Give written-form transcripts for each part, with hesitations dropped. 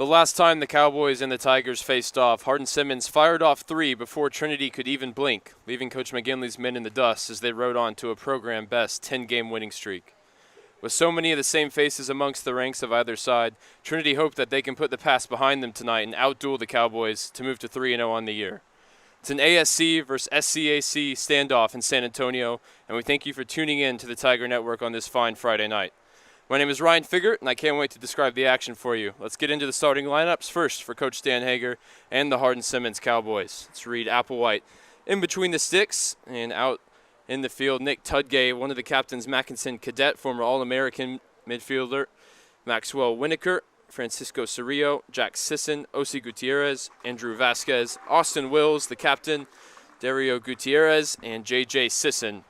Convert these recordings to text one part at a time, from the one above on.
The last time the Cowboys and the Tigers faced off, Hardin-Simmons fired off 3 before Trinity could even blink, leaving Coach McGinley's men in the dust as they rode on to a program-best 10-game winning streak. With so many of the same faces amongst the ranks of either side, Trinity hoped that they can put the past behind them tonight and outduel the Cowboys to move to 3-0 on the year. It's an ASC versus SCAC standoff in San Antonio, and we thank you for tuning in to the Tiger Network on this fine Friday night. My name is Ryan Figert, and I can't wait to describe the action for you. Let's get into the starting lineups first for Coach Dan Hager and the Hardin-Simmons Cowboys. Let's read Applewhite in between the sticks, and out in the field, Nick Tudgay, one of the captains, Mackinson Cadet, former All-American midfielder, Maxwell Winokur, Francisco Cerrillo, Jack Sisson, Osi Gutierrez, Andrew Vasquez, Austin Wills, the captain, Dario Gutierrez, and J.J. Sisson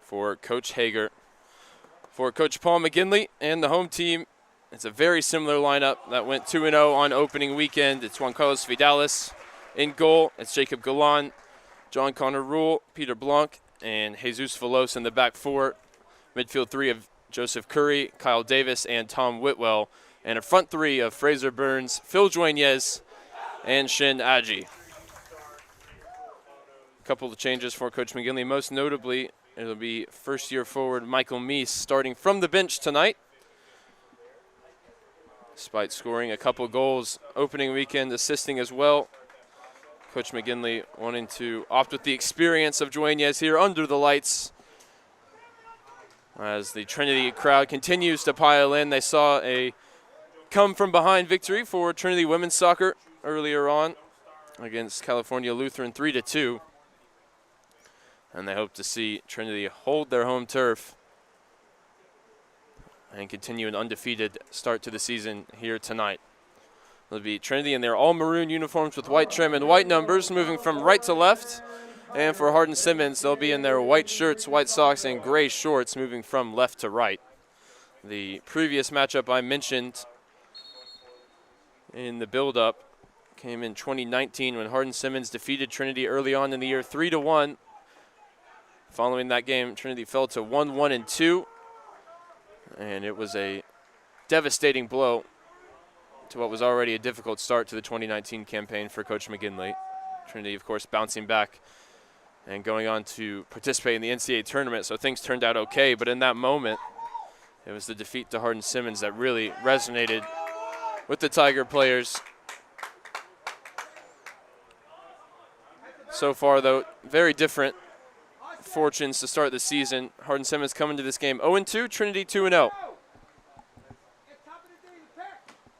for Coach Hager. For Coach Paul McGinley and the home team, it's a very similar lineup that went 2-0 on opening weekend. It's Juan Carlos Vidalis in goal. It's Jacob Galan, John Connor Rule, Peter Blanc, and Jesus Velos in the back four. Midfield 3 of Joseph Curry, Kyle Davis, and Tom Whitwell. And a front 3 of Fraser Burns, Phil Dueñez, and Shin Aji. A couple of changes for Coach McGinley, most notably it'll be first-year forward Michael Meese starting from the bench tonight. Despite scoring a couple goals opening weekend, assisting as well. Coach McGinley wanting to opt with the experience of Dueñez here under the lights. As the Trinity crowd continues to pile in, they saw a come-from-behind victory for Trinity women's soccer earlier on against California Lutheran 3-2. And they hope to see Trinity hold their home turf and continue an undefeated start to the season here tonight. It'll be Trinity in their all-maroon uniforms with white trim and white numbers, moving from right to left. And for Hardin-Simmons, they'll be in their white shirts, white socks, and gray shorts, moving from left to right. The previous matchup I mentioned in the build-up came in 2019 when Hardin-Simmons defeated Trinity early on in the year 3-1. Following that game, Trinity fell to 1-1-2, and it was a devastating blow to what was already a difficult start to the 2019 campaign for Coach McGinley. Trinity, of course, bouncing back and going on to participate in the NCAA tournament, so things turned out okay, but in that moment, it was the defeat to Hardin-Simmons that really resonated with the Tiger players. So far, though, very different fortunes to start the season. Hardin-Simmons coming to this game 0-2, Trinity 2-0.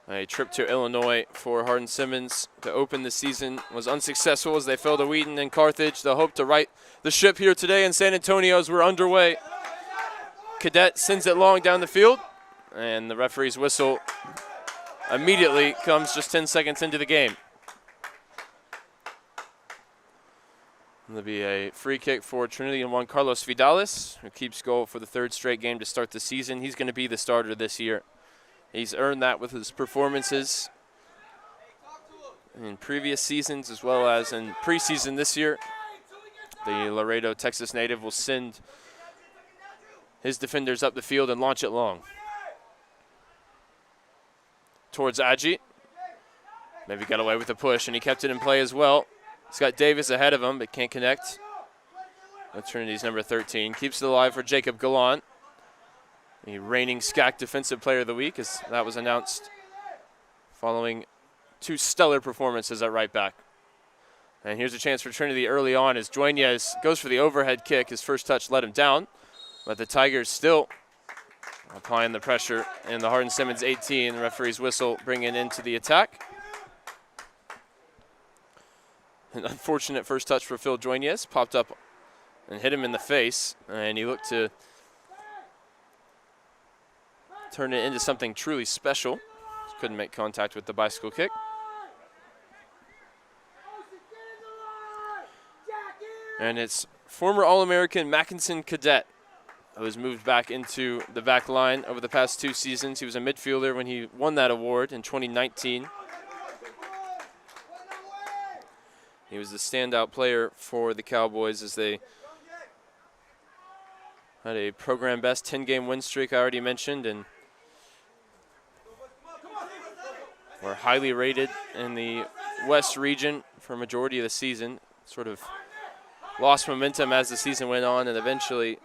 A trip to Illinois for Hardin-Simmons to open the season was unsuccessful as they fell to Wheaton and Carthage. They'll hope to right the ship here today in San Antonio as we're underway. Cadet sends it long down the field, and the referee's whistle immediately comes just 10 seconds into the game. There'll be a free kick for Trinity and Juan Carlos Vidalis, who keeps goal for the 3rd straight game to start the season. He's going to be the starter this year. He's earned that with his performances in previous seasons as well as in preseason this year. The Laredo, Texas native will send his defenders up the field and launch it long. Towards Aji. Maybe got away with a push, and he kept it in play as well. He's got Davis ahead of him, but can't connect. That's Trinity's number 13. Keeps it alive for Jacob Gallant, the reigning SCAC Defensive Player of the Week, as that was announced following 2 stellar performances at right back. And here's a chance for Trinity early on as Dueñez goes for the overhead kick. His first touch let him down, but the Tigers still applying the pressure in the Hardin-Simmons 18. The referee's whistle bringing into the attack. An unfortunate first touch for Phil Dueñez. Popped up and hit him in the face, and he looked to turn it into something truly special. Just couldn't make contact with the bicycle kick. And it's former All-American Mackinson Cadet who has moved back into the back line over the past 2 seasons. He was a midfielder when he won that award in 2019. He was the standout player for the Cowboys as they had a program best 10-game win streak I already mentioned, and were highly rated in the West region for a majority of the season. Sort of lost momentum as the season went on, and eventually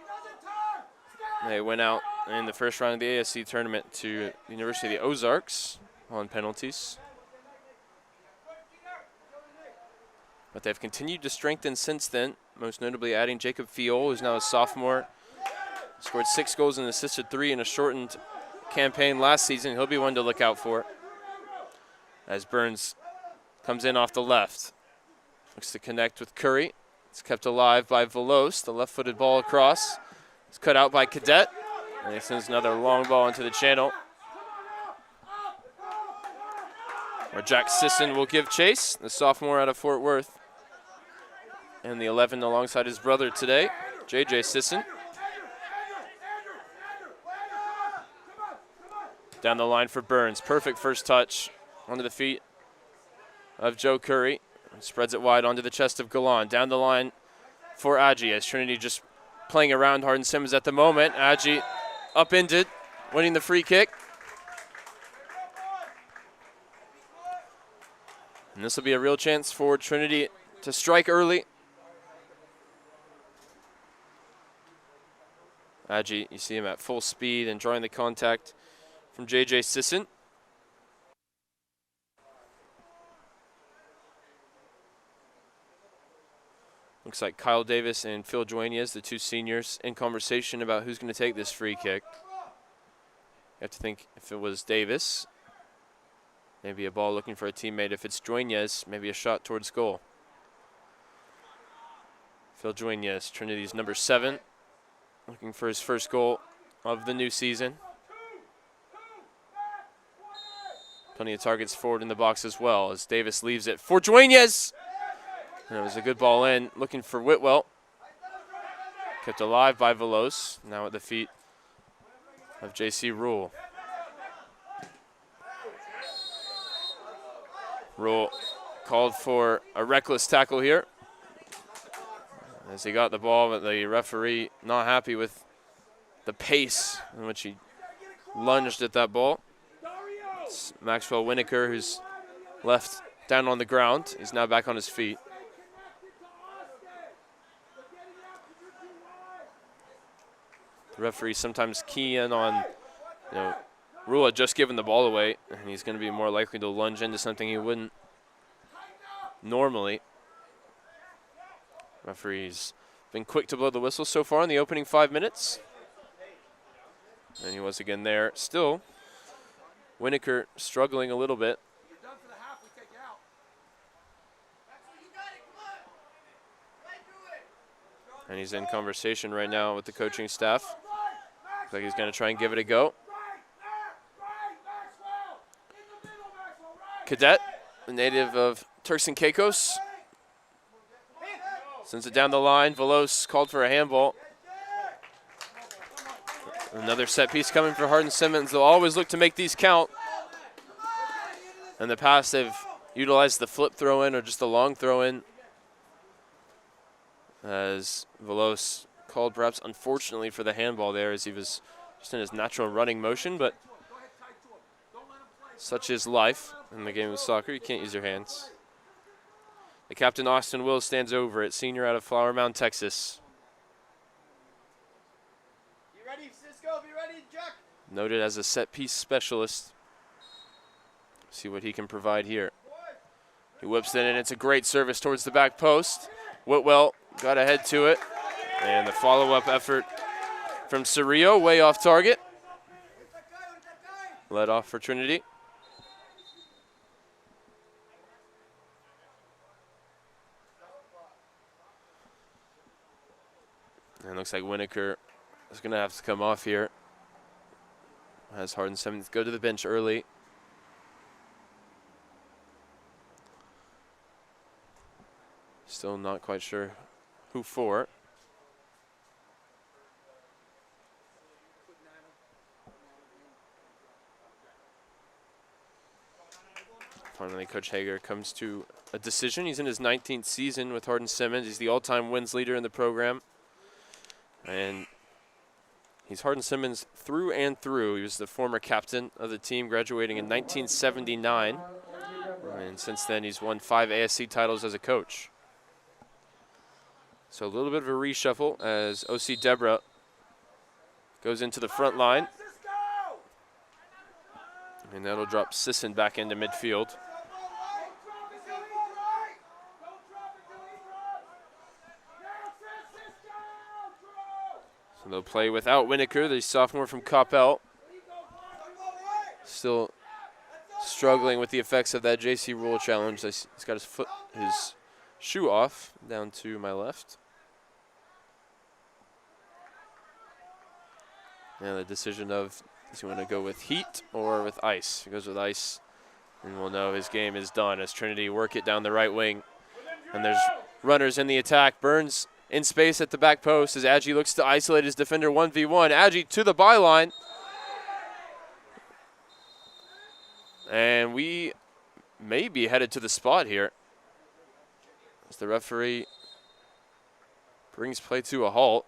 they went out in the first round of the ASC tournament to the University of the Ozarks on penalties. But they've continued to strengthen since then, most notably adding Jacob Fiol, who's now a sophomore. Scored 6 goals and assisted 3 in a shortened campaign last season. He'll be one to look out for as Burns comes in off the left. Looks to connect with Curry. It's kept alive by Velos. The left-footed ball across. It's cut out by Cadet. And he sends another long ball into the channel, where Jack Sisson will give chase, the sophomore out of Fort Worth. And the 11 alongside his brother today, J.J. Sisson. Down the line for Burns. Perfect first touch onto the feet of Joe Curry. Spreads it wide onto the chest of Galan. Down the line for Adji as Trinity just playing around Hardin-Simmons at the moment. Adji upended, winning the free kick. And this will be a real chance for Trinity to strike early. Adji, you see him at full speed and drawing the contact from J.J. Sisson. Looks like Kyle Davis and Phil Duenas, the 2 seniors, in conversation about who's going to take this free kick. You have to think if it was Davis, maybe a ball looking for a teammate. If it's Duenas, maybe a shot towards goal. Phil Duenas, Trinity's number 7, looking for his first goal of the new season. Plenty of targets forward in the box as well as Davis leaves it for Duenas. And it was a good ball in, looking for Whitwell. Kept alive by Velos, now at the feet of J.C. Rule. Rule called for a reckless tackle here as he got the ball, but the referee not happy with the pace in which he lunged at that ball. It's Maxwell Winokur, who's left down on the ground. He's now back on his feet. The referee sometimes key in on, Rule had just given the ball away, and he's going to be more likely to lunge into something he wouldn't normally. Referee's been quick to blow the whistle so far in the opening 5 minutes. And he was again there. Still, Winokur struggling a little bit. And he's in conversation right now with the coaching staff. Looks like he's going to try and give it a go. Cadet, the native of Turks and Caicos, sends it down the line. Velos called for a handball. Another set piece coming for Hardin-Simmons. They'll always look to make these count. In the past, they've utilized the flip throw-in or just the long throw-in, as Velos called perhaps unfortunately for the handball there as he was just in his natural running motion, but such is life in the game of soccer. You can't use your hands. The captain, Austin Wills, stands over it, senior out of Flower Mound, Texas. You ready, Cisco? Be ready, Jack. Noted as a set-piece specialist. See what he can provide here. He whips it in. It's a great service towards the back post. Whitwell got ahead to it. And the follow-up effort from Cerrillo, way off target. Led off for Trinity. And it looks like Winokur is going to have to come off here as Hardin-Simmons go to the bench early. Still not quite sure who for. Finally, Coach Hager comes to a decision. He's in his 19th season with Hardin-Simmons. He's the all-time wins leader in the program. And He's Hardin-Simmons through and through. He was the former captain of the team, graduating in 1979. And since then, he's won 5 ASC titles as a coach. So a little bit of a reshuffle as O.C. Deborah goes into the front line. And that'll drop Sisson back into midfield. So they'll play without Winokur, the sophomore from Coppell. Still struggling with the effects of that JC rule challenge. He's got his shoe off down to my left. And the decision of, does he want to go with heat or with ice? He goes with ice, and we'll know his game is done as Trinity work it down the right wing. And there's runners in the attack. Burns in space at the back post as Agee looks to isolate his defender 1v1. Agee to the byline. And we may be headed to the spot here as the referee brings play to a halt.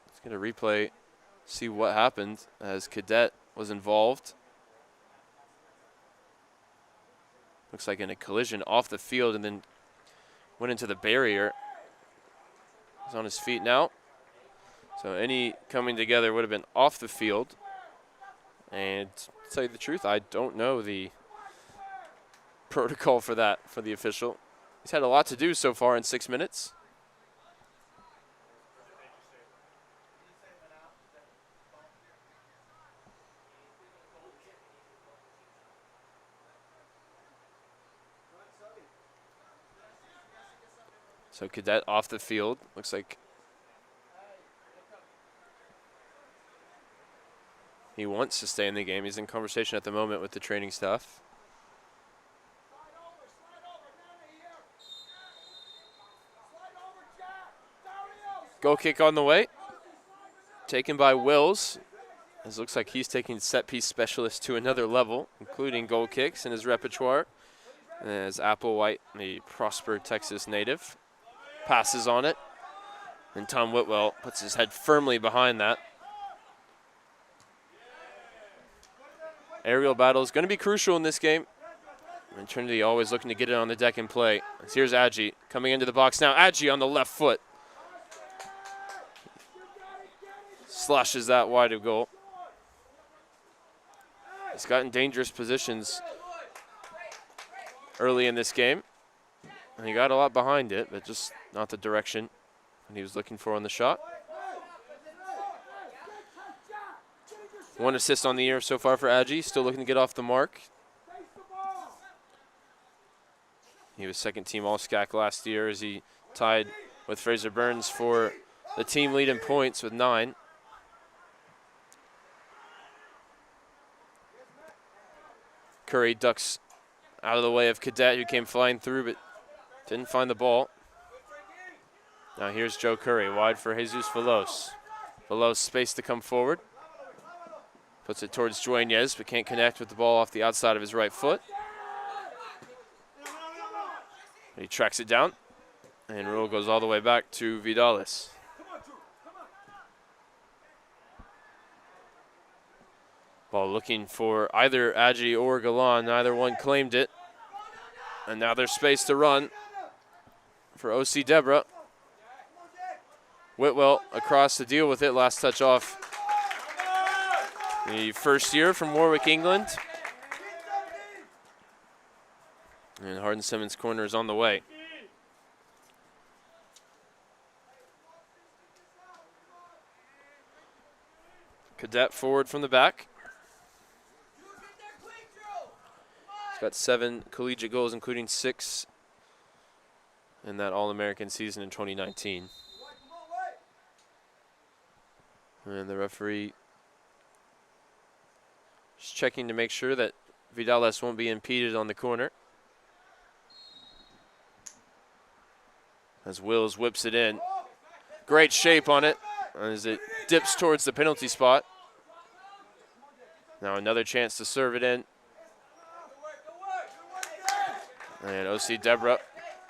He's going to replay, see what happened as Cadet was involved. Looks like in a collision off the field and then went into the barrier. He's on his feet now. So any coming together would have been off the field. And to tell you the truth, I don't know the protocol for that for the official. He's had a lot to do so far in 6 minutes. So Cadet off the field. Looks like he wants to stay in the game. He's in conversation at the moment with the training staff. Goal kick on the way. Taken by Wills. It looks like he's taking set piece specialist to another level, including goal kicks in his repertoire. As Applewhite, the Prosper, Texas native, passes on it. And Tom Whitwell puts his head firmly behind that. Aerial battle is going to be crucial in this game. And Trinity always looking to get it on the deck and play. As here's Agee coming into the box now. Agee on the left foot. Slashes that wide of goal. He's gotten dangerous positions early in this game. And he got a lot behind it, but just not the direction that he was looking for on the shot. 1 assist on the year so far for Agee, still looking to get off the mark. He was second team All-SCAC last year as he tied with Fraser Burns for the team lead in points with 9. Curry ducks out of the way of Cadet, who came flying through but didn't find the ball. Now here's Joe Curry, wide for Jesus Velos. Velos space to come forward. Puts it towards Dueñez, but can't connect with the ball off the outside of his right foot. He tracks it down, and rule goes all the way back to Vidales. Ball looking for either Agee or Galan. Neither one claimed it. And now there's space to run for O.C. Deborah. Whitwell across to deal with it. Last touch off the first year from Warwick, England. And Hardin-Simmons corner is on the way. Cadet forward from the back. He's got 7 collegiate goals, including 6 in that All-American season in 2019. And the referee just checking to make sure that Vidales won't be impeded on the corner. As Wills whips it in. Great shape on it as it dips towards the penalty spot. Now another chance to serve it in. And O.C. Deborah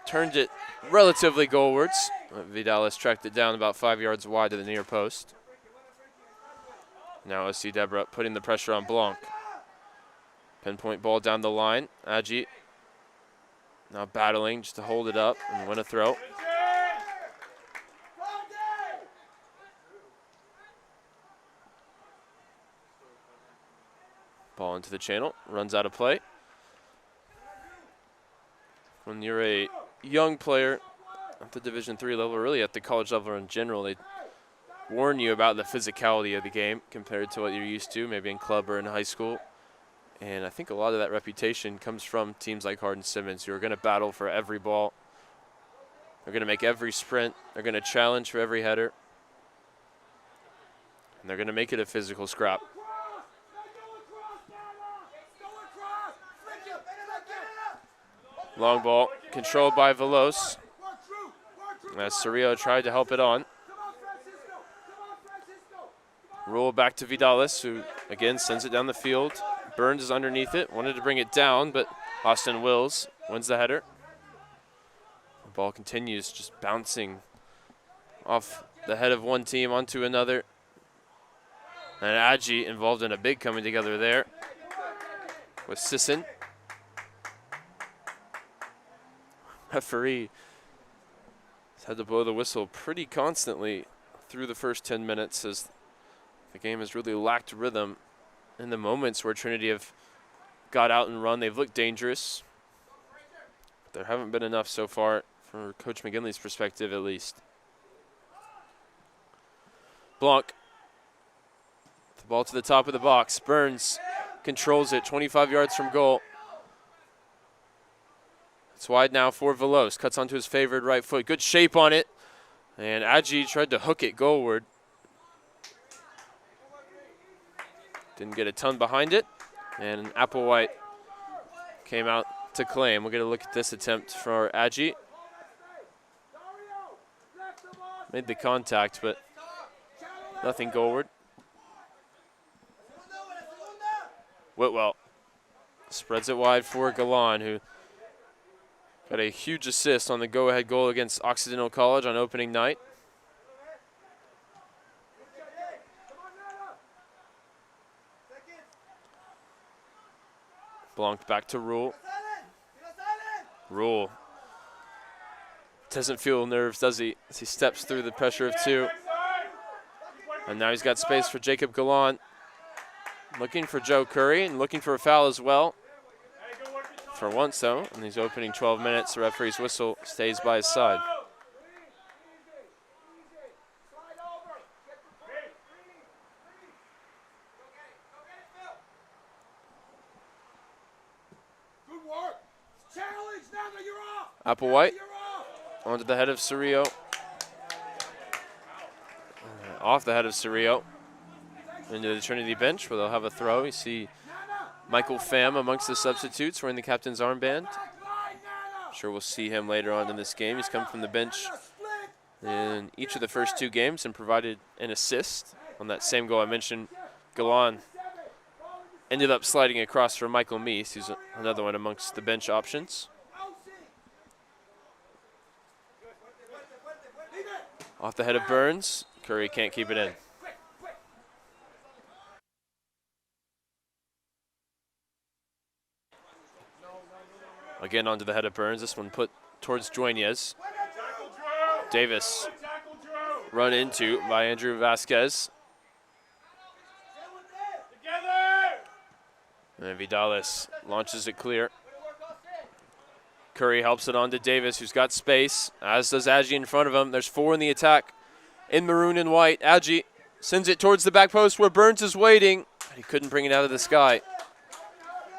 turned it relatively goalwards. Vidales tracked it down about 5 yards wide to the near post. Now OC Deborah putting the pressure on Blanc. Pinpoint ball down the line. Agi now battling just to hold it up and win a throw. Ball into the channel, runs out of play. When you're a young player at the Division III level, really at the college level in general, they warn you about the physicality of the game compared to what you're used to, maybe in club or in high school. And I think a lot of that reputation comes from teams like Hardin-Simmons, who are going to battle for every ball. They're going to make every sprint. They're going to challenge for every header. And they're going to make it a physical scrap. Long ball controlled by Veloz, as Cerrillo tried to help it on. Roll back to Vidalis, who again sends it down the field. Burns is underneath it, wanted to bring it down, but Austin Wills wins the header. The ball continues just bouncing off the head of one team onto another. And Agi involved in a big coming together there with Sisson. Referee has had to blow the whistle pretty constantly through the first 10 minutes as the game has really lacked rhythm. In the moments where Trinity have got out and run, they've looked dangerous. But there haven't been enough so far from Coach McGinley's perspective, at least. Blanc. The ball to the top of the box. Burns controls it 25 yards from goal. It's wide now for Veloz. Cuts onto his favored right foot. Good shape on it. And Agi tried to hook it goalward. Didn't get a ton behind it. And Applewhite came out to claim. We'll get a look at this attempt for Agi. Made the contact, but nothing goalward. Whitwell spreads it wide for Galan, who got a huge assist on the go-ahead goal against Occidental College on opening night. Blanc back to Rule. Rule doesn't feel nerves, does he? As he steps through the pressure of two. And now he's got space for Jacob Gallant. Looking for Joe Curry and looking for a foul as well. For once, though, in these opening 12 minutes, the referee's whistle stays by his side. Applewhite onto the head of Cerrillo. Off the head of Cerrillo. Into the Trinity bench where they'll have a throw. You see Michael Pham amongst the substitutes wearing the captain's armband. I'm sure we'll see him later on in this game. He's come from the bench in each of the first two games and provided an assist on that same goal I mentioned. Galan ended up sliding across for Michael Meese, who's another one amongst the bench options. Off the head of Burns. Curry can't keep it in. Again onto the head of Burns. This one put towards Dueñas. Davis run into by Andrew Vasquez. And Vidalis launches it clear. Curry helps it on to Davis, who's got space, as does Agi in front of him. There's four in the attack in maroon and white. Agi sends it towards the back post where Burns is waiting. He couldn't bring it out of the sky.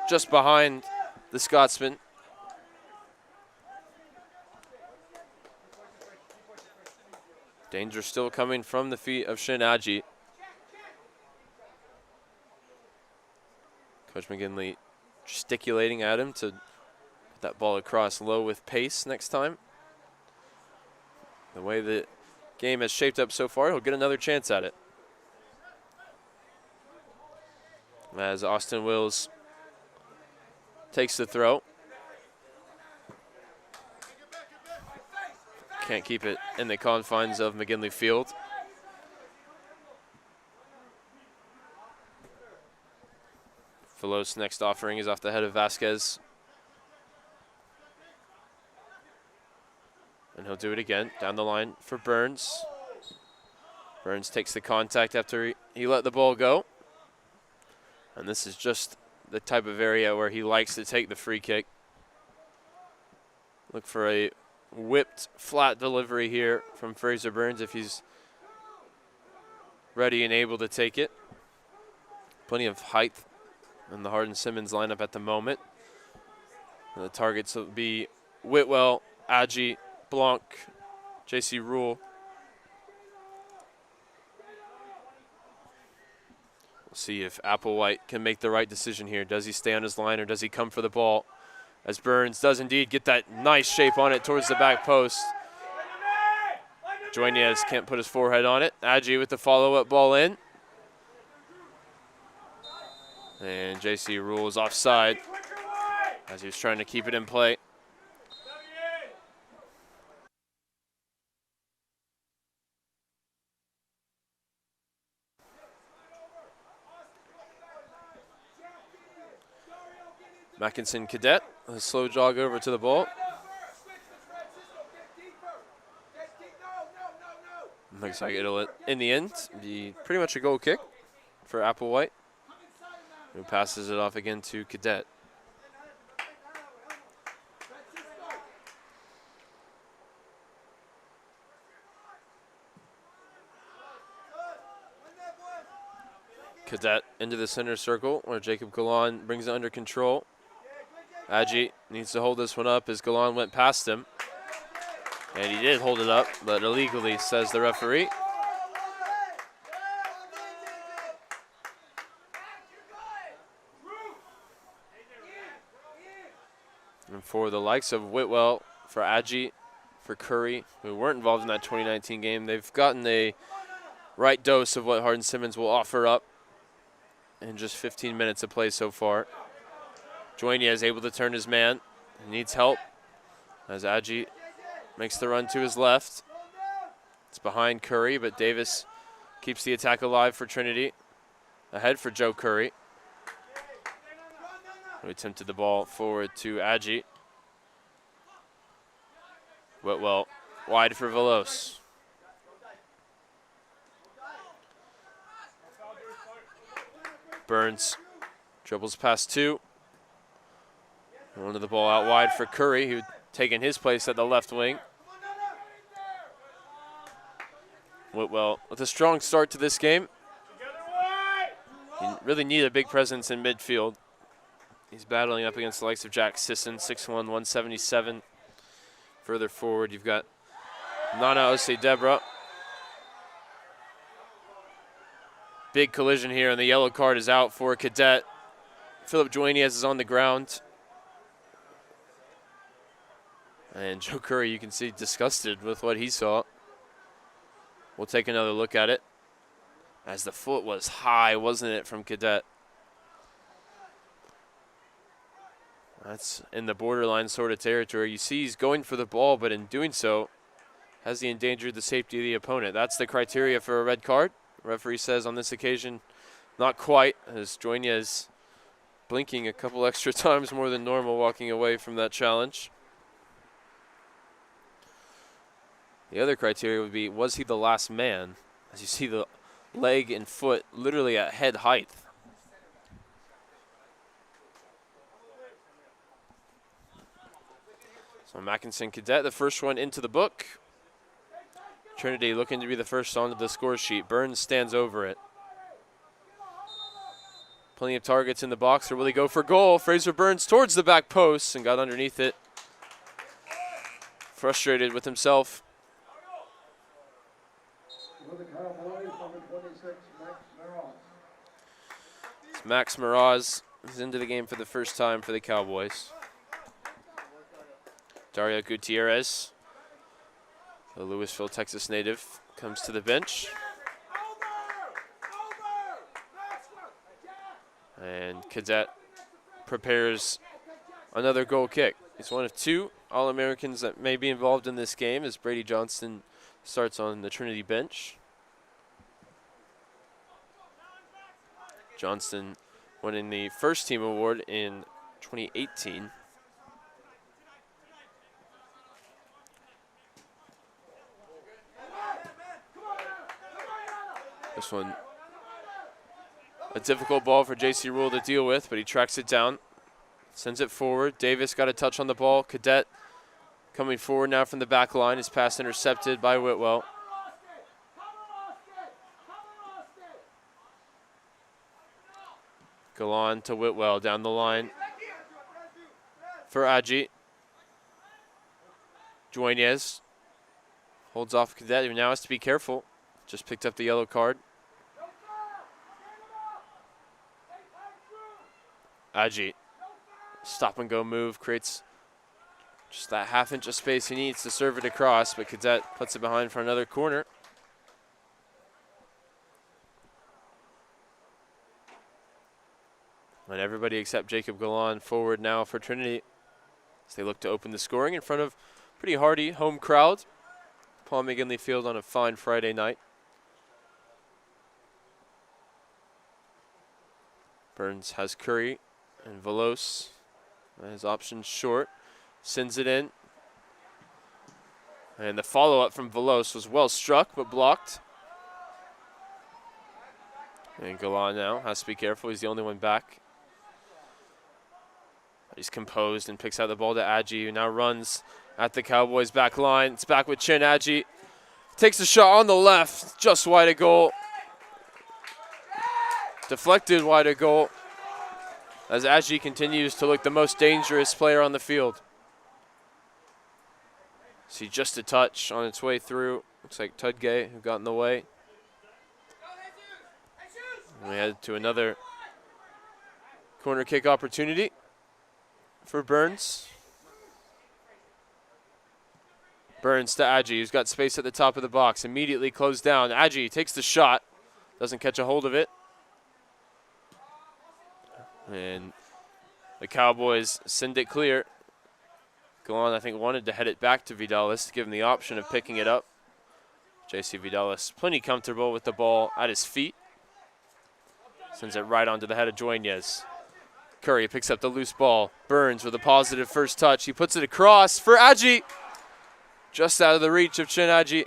Just behind the Scotsman. Danger still coming from the feet of Shin Agi. Coach McGinley gesticulating at him to put that ball across low with pace next time. The way the game has shaped up so far, he'll get another chance at it. As Austin Wills takes the throw. Can't keep it in the confines of McGinley Field. Velos' next offering is off the head of Vasquez. And he'll do it again, down the line for Burns. Burns takes the contact after he let the ball go. And this is just the type of area where he likes to take the free kick. Look for a whipped flat delivery here from Fraser Burns if he's ready and able to take it. Plenty of height in the Hardin-Simmons lineup at the moment. And the targets will be Whitwell, Adji, Blanc, J.C. Rule. We'll see if Applewhite can make the right decision here. Does he stay on his line or does he come for the ball? As Burns does indeed get that nice shape on it towards the back post. Joinez can't put his forehead on it. Adji with the follow-up ball in. And J.C. Rule is offside as he was trying to keep it in play. Mackinson Cadet, a slow jog over to the ball. Looks like it'll, in the end, be pretty much a goal kick for Applewhite, who passes it off again to Cadet. Cadet into the center circle where Jacob Galan brings it under control. Adji needs to hold this one up as Galan went past him. And he did hold it up, but illegally, says the referee. And for the likes of Whitwell, for Adji, for Curry, who weren't involved in that 2019 game, they've gotten a right dose of what Hardin-Simmons will offer up in just 15 minutes of play so far. Joinia is able to turn his man. He needs help as Adji makes the run to his left. It's behind Curry, but Davis keeps the attack alive for Trinity. Ahead for Joe Curry, who attempted the ball forward to Adji. Whitwell wide for Velos. Burns dribbles past two. One of the ball out wide for Curry, who taken his place at the left wing. Whitwell with a strong start to this game. He really need a big presence in midfield. He's battling up against the likes of Jack Sisson, 6'1", 177. Further forward, you've got Nana Ose-Debra. Big collision here, and the yellow card is out for Cadet. Philip Joinez is on the ground. And Joe Curry, you can see, disgusted with what he saw. We'll take another look at it. As the foot was high, wasn't it, from Cadet? That's in the borderline sort of territory. You see he's going for the ball, but in doing so, has he endangered the safety of the opponent? That's the criteria for a red card. The referee says on this occasion, not quite, as Joinez blinking a couple extra times more than normal, walking away from that challenge. The other criteria would be, was he the last man? As you see the leg and foot literally at head height. So Mackinson Cadet, the first one into the book. Trinity looking to be the first onto the score sheet. Burns stands over it. Plenty of targets in the box, or will he go for goal? Fraser Burns towards the back post and got underneath it. Frustrated with himself. It's Max Miraz. He's into the game for the first time for the Cowboys. Dario Gutierrez, the Louisville, Texas native, comes to the bench. And Cadet prepares another goal kick. He's one of two All-Americans that may be involved in this game as Brady Johnston starts on the Trinity bench. Johnston winning the first team award in 2018. This one, a difficult ball for J.C. Rule to deal with, but he tracks it down, sends it forward. Davis got a touch on the ball. Cadet coming forward now from the back line. His pass intercepted by Whitwell. Galan to Whitwell down the line for Adji. Dueñez holds off Cadet, who now has to be careful. Just picked up the yellow card. Adji, stop and go move, creates just that half-inch of space he needs to serve it across, but Cadet puts it behind for another corner. And everybody except Jacob Galan forward now for Trinity as they look to open the scoring in front of a pretty hearty home crowd. Paul McGinley Field on a fine Friday night. Burns has Curry and Velos. His options short. Sends it in. And the follow-up from Velos was well struck but blocked. And Galan now has to be careful. He's the only one back. He's composed and picks out the ball to Adji, who now runs at the Cowboys back line. It's back with Chin. Adji takes a shot on the left, just wide of goal. Deflected wide of goal as Adji continues to look the most dangerous player on the field. See just a touch on its way through. Looks like Tudgay who got in the way. And we head to another corner kick opportunity for Burns. Burns to Adji, who's got space at the top of the box. Immediately closed down. Adji takes the shot. Doesn't catch a hold of it. And the Cowboys send it clear. Galan, I think, wanted to head it back to Vidalis to give him the option of picking it up. J.C. Vidalis plenty comfortable with the ball at his feet. Sends it right onto the head of Dueñez. Curry picks up the loose ball. Burns with a positive first touch. He puts it across for Adji. Just out of the reach of Chin Adji,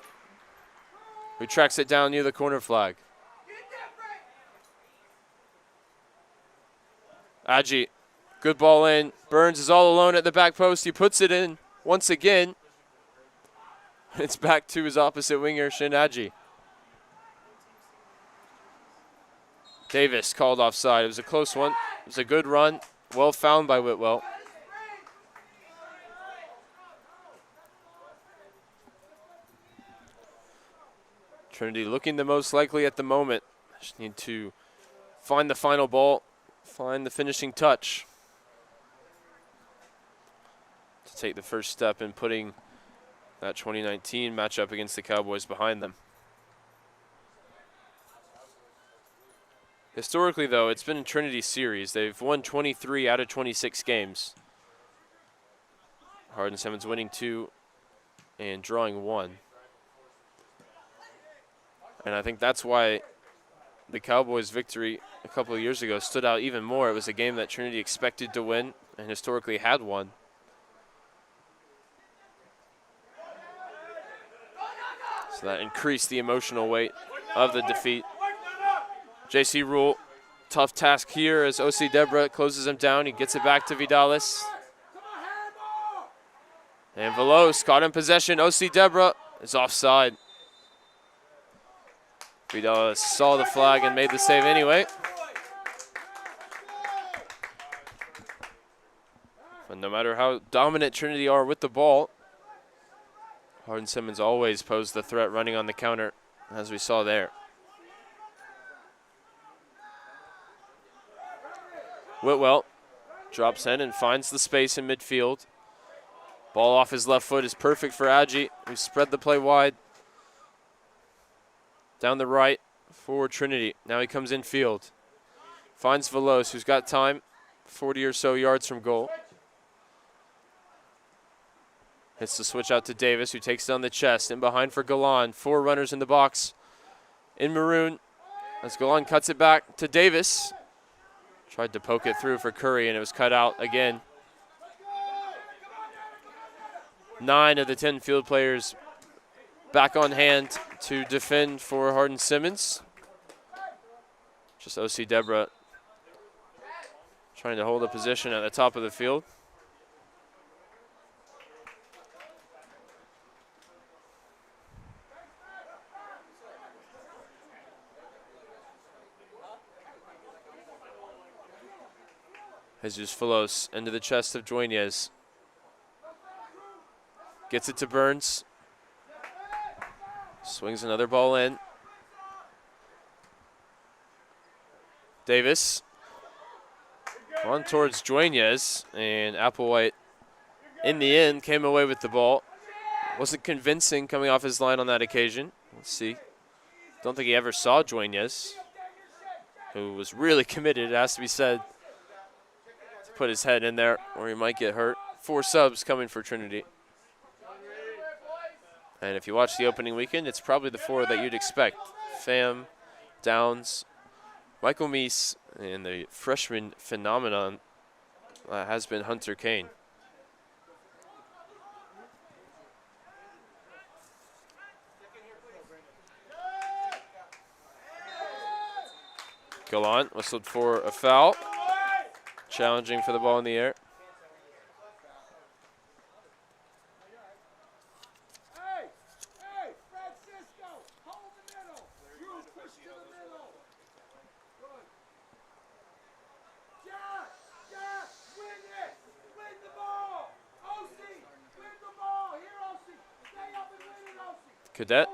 who tracks it down near the corner flag. Adji, good ball in. Burns is all alone at the back post. He puts it in once again. It's back to his opposite winger, Chin Adji. Davis called offside. It was a close one. It was a good run. Well found by Whitwell. Trinity looking the most likely at the moment. Just need to find the final ball, find the finishing touch to take the first step in putting that 2019 matchup against the Cowboys behind them. Historically, though, it's been a Trinity series. They've won 23 out of 26 games. Hardin-Simmons winning 2 and drawing 1. And I think that's why the Cowboys' victory a couple of years ago stood out even more. It was a game that Trinity expected to win and historically had won. So that increased the emotional weight of the defeat. J.C. Rule, tough task here as O.C. Debra closes him down. He gets it back to Vidalis. And Velos caught in possession. O.C. Debra is offside. Vidalis saw the flag and made the save anyway. But no matter how dominant Trinity are with the ball, Hardin-Simmons always posed the threat running on the counter, as we saw there. Whitwell drops in and finds the space in midfield. Ball off his left foot is perfect for Adji, who spread the play wide. Down the right for Trinity. Now he comes in field. Finds Velos, who's got time, 40 or so yards from goal. Hits the switch out to Davis, who takes it on the chest. In behind for Galan. 4 runners in the box in maroon. As Galan cuts it back to Davis. Tried to poke it through for Curry, and it was cut out again. 9 of the 10 field players back on hand to defend for Hardin-Simmons. Just O.C. Deborah trying to hold a position at the top of the field. Jesus Falos into the chest of Joinez. Gets it to Burns. Swings another ball in. Davis on towards Joinez, and Applewhite in the end came away with the ball. Wasn't convincing coming off his line on that occasion. Let's see. Don't think he ever saw Joinez, who was really committed, it has to be said, to put his head in there or he might get hurt. 4 subs coming for Trinity. And if you watch the opening weekend, it's probably the 4 that you'd expect. Pham, Downs, Michael Meese, and the freshman phenomenon has been Hunter Kane. Gallant whistled for a foul. Challenging for the ball in the air. Cadet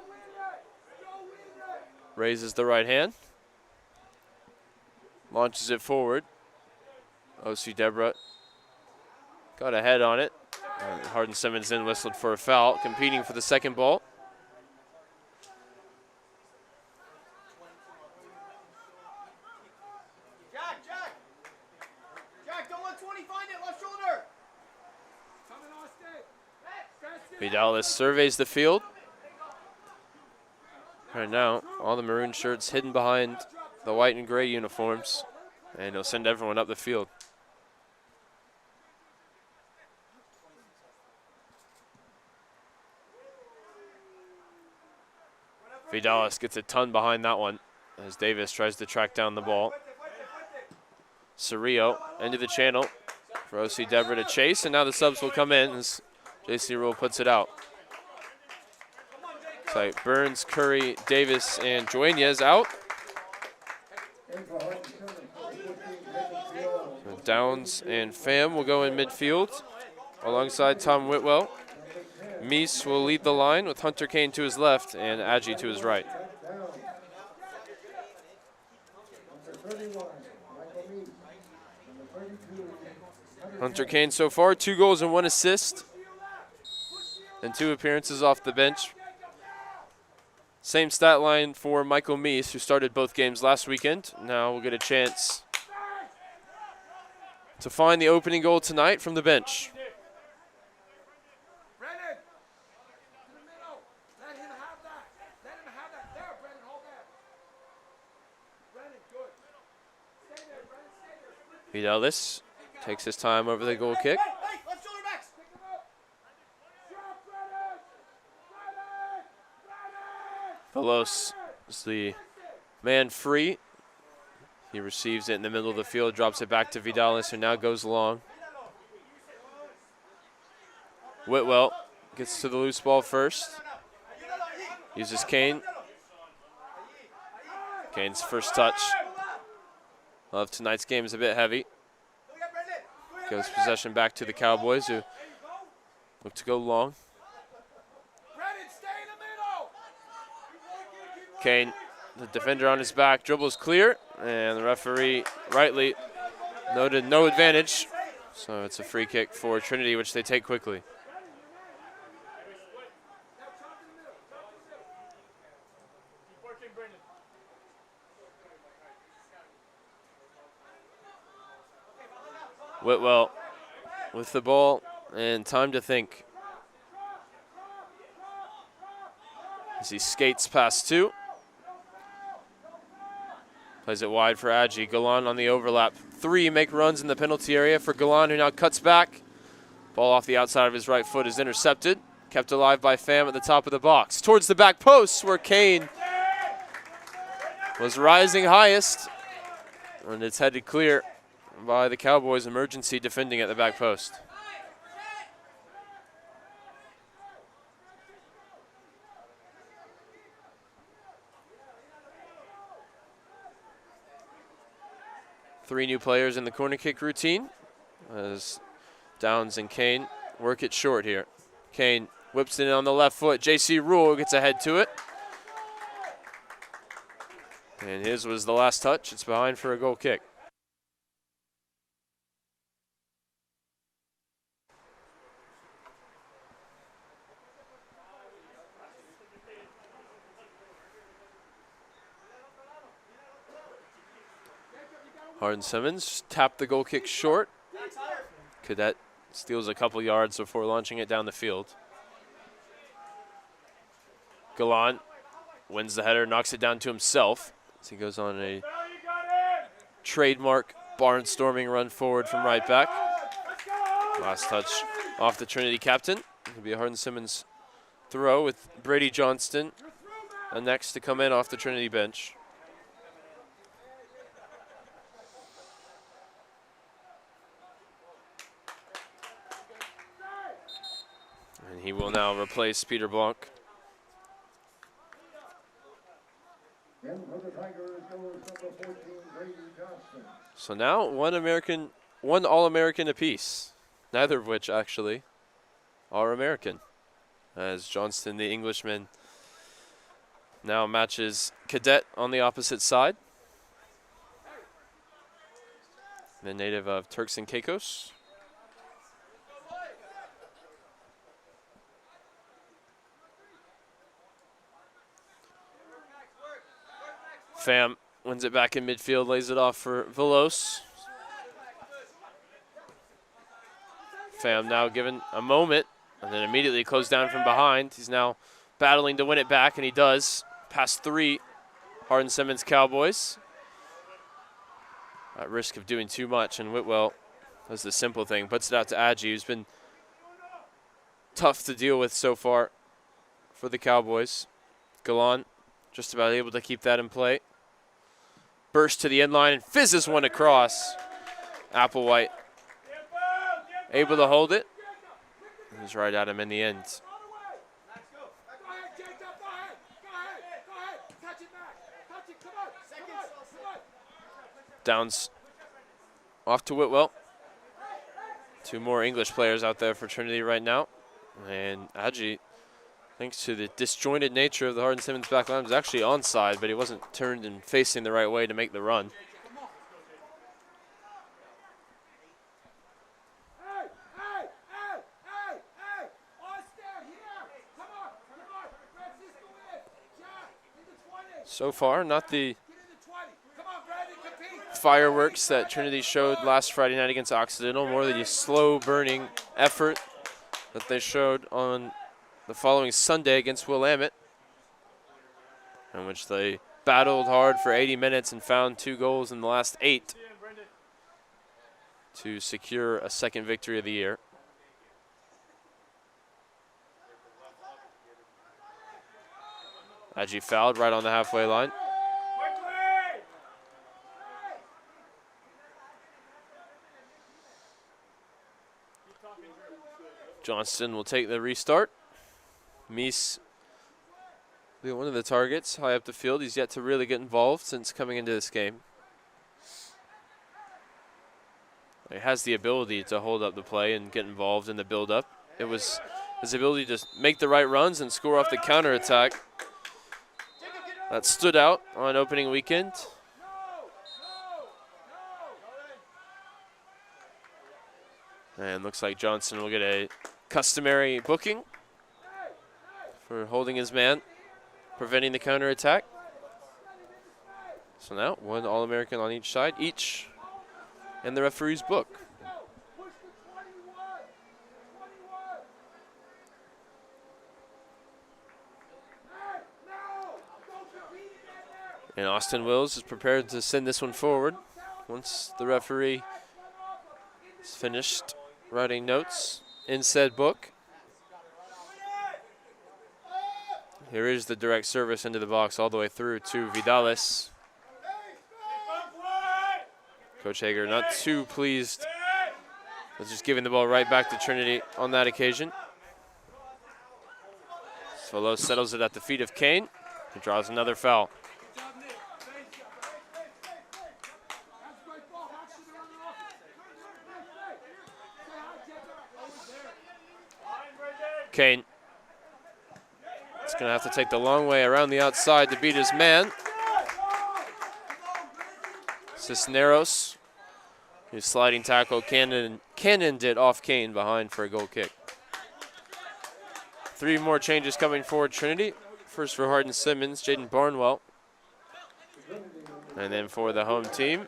raises the right hand, launches it forward. O.C. Deborah got a head on it. Hardin-Simmons then whistled for a foul, competing for the second ball. Jack, don't let 20 find it, left shoulder. Vidalis surveys the field. Right now, all the maroon shirts hidden behind the white and gray uniforms, and he'll send everyone up the field. Vidalis gets a ton behind that one as Davis tries to track down the ball. Cerrillo into the channel for O.C. Deborah to chase, and now the subs will come in as J.C. Rule puts it out. It's like Burns, Curry, Davis, and Joinez out. So Downs and Pham will go in midfield alongside Tom Whitwell. Meese will lead the line with Hunter Kane to his left and Agee to his right. Hunter Kane so far, 2 goals and 1 assist, and 2 appearances off the bench. Same stat line for Michael Meese, who started both games last weekend. Now we'll get a chance to find the opening goal tonight from the bench. Vidalis takes his time over the goal kick. Velos is the man free. He receives it in the middle of the field, drops it back to Vidalis, who now goes long. Whitwell gets to the loose ball first. Uses Kane. Kane's first touch of tonight's game is a bit heavy. Goes possession back to the Cowboys, who look to go long. Kane, the defender on his back, dribbles clear, and the referee rightly noted no advantage. So it's a free kick for Trinity, which they take quickly. Whitwell with the ball and time to think as he skates past 2. Plays it wide for Adji. Galan on the overlap. 3 make runs in the penalty area for Galan, who now cuts back. Ball off the outside of his right foot is intercepted. Kept alive by Pham at the top of the box. Towards the back post where Kane was rising highest. And it's headed clear by the Cowboys. Emergency defending at the back post. Three new players in the corner kick routine as Downs and Kane work it short here. Kane whips it in on the left foot. J.C. Rule gets ahead to it. And his was the last touch. It's behind for a goal kick. Hardin-Simmons tapped the goal kick short. Cadet steals a couple yards before launching it down the field. Galan wins the header, knocks it down to himself as he goes on a trademark barnstorming run forward from right back. Last touch off the Trinity captain. It'll be a Hardin-Simmons throw with Brady Johnston next to come in off the Trinity bench. And he will now replace Peter Blanc. So now one All-American apiece, neither of which actually are American, as Johnston, the Englishman, now matches Cadet on the opposite side, the native of Turks and Caicos. Pham wins it back in midfield, lays it off for Velos. Pham now given a moment, and then immediately closed down from behind. He's now battling to win it back, and he does. Past 3 Hardin-Simmons Cowboys. At risk of doing too much, and Whitwell does the simple thing. Puts it out to Adji, who's been tough to deal with so far for the Cowboys. Galan just about able to keep that in play. Burst to the end line and fizzes one across. Applewhite able to hold it. It was right at him in the end. Downs off to Whitwell. 2 more English players out there for Trinity right now. And Adji, thanks to the disjointed nature of the Hardin-Simmons back line, was actually onside, but he wasn't turned and facing the right way to make the run. So far, not the fireworks that Trinity showed last Friday night against Occidental, more the slow-burning effort that they showed on the following Sunday against Willamette, in which they battled hard for 80 minutes and found 2 goals in the last 8 to secure a second victory of the year. Adji fouled right on the halfway line. Johnston will take the restart. Meese will be one of the targets high up the field. He's yet to really get involved since coming into this game. He has the ability to hold up the play and get involved in the build-up. It was his ability to make the right runs and score off the counterattack that stood out on opening weekend. And looks like Johnson will get a customary booking for holding his man, preventing the counterattack. So now 1 All-American on each side, each in the referee's book. And Austin Wills is prepared to send this one forward once the referee is finished writing notes in said book. Here is the direct service into the box all the way through to Vidales. Coach Hager not too pleased with just giving the ball right back to Trinity on that occasion. Svolo settles it at the feet of Kane, who draws another foul. Kane is going to have to take the long way around the outside to beat his man. Cisneros, whose sliding tackle cannoned it off Kane behind for a goal kick. 3 more changes coming forward, Trinity. First for Hardin-Simmons, Jaden Barnwell. And then for the home team,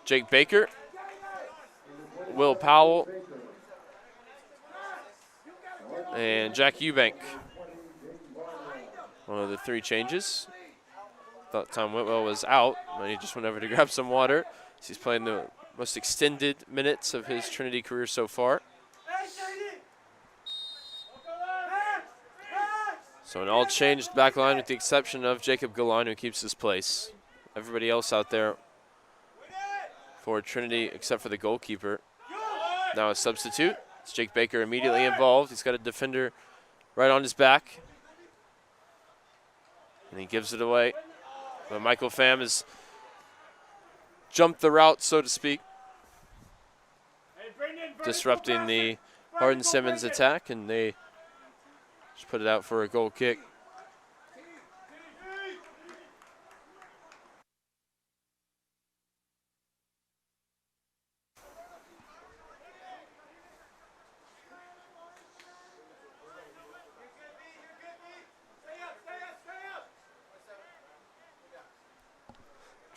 Jake Baker, Will Powell, and Jack Eubank. One of the 3 changes. Thought Tom Whitwell was out, but he just went over to grab some water. He's playing the most extended minutes of his Trinity career so far. So an all-changed back line with the exception of Jacob Galan, who keeps his place. Everybody else out there for Trinity, except for the goalkeeper. Now a substitute. It's Jake Baker immediately involved. He's got a defender right on his back. And he gives it away. But Michael Pham has jumped the route, so to speak, disrupting the Hardin-Simmons attack, and they just put it out for a goal kick.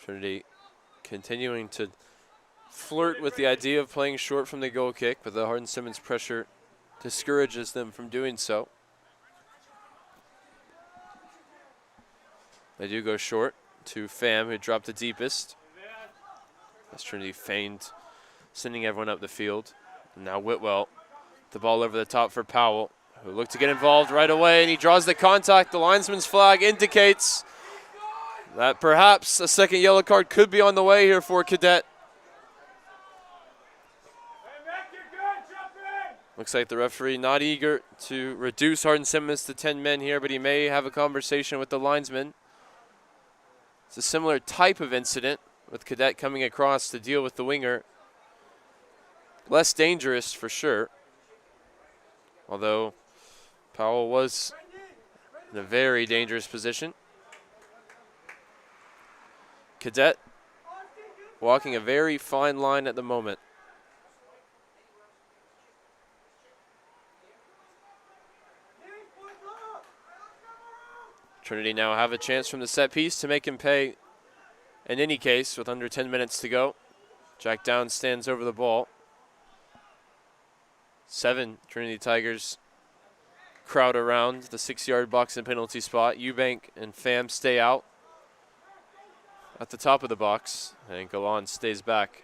Trinity continuing to flirt with the idea of playing short from the goal kick, but the Hardin-Simmons pressure discourages them from doing so. They do go short to Pham, who dropped the deepest. As Trinity feigned sending everyone up the field. And now Whitwell, the ball over the top for Powell, who looked to get involved right away, and he draws the contact. The linesman's flag indicates that perhaps a second yellow card could be on the way here for Cadet. Looks like the referee not eager to reduce Hardin-Simmons to 10 men here, but he may have a conversation with the linesman. It's a similar type of incident with Cadet coming across to deal with the winger. Less dangerous for sure, although Powell was in a very dangerous position. Cadet walking a very fine line at the moment. Trinity now have a chance from the set piece to make him pay in any case with under 10 minutes to go. Jack Downs stands over the ball. 7 Trinity Tigers crowd around the 6-yard box and penalty spot. Eubank and Pham stay out at the top of the box, and Galan stays back.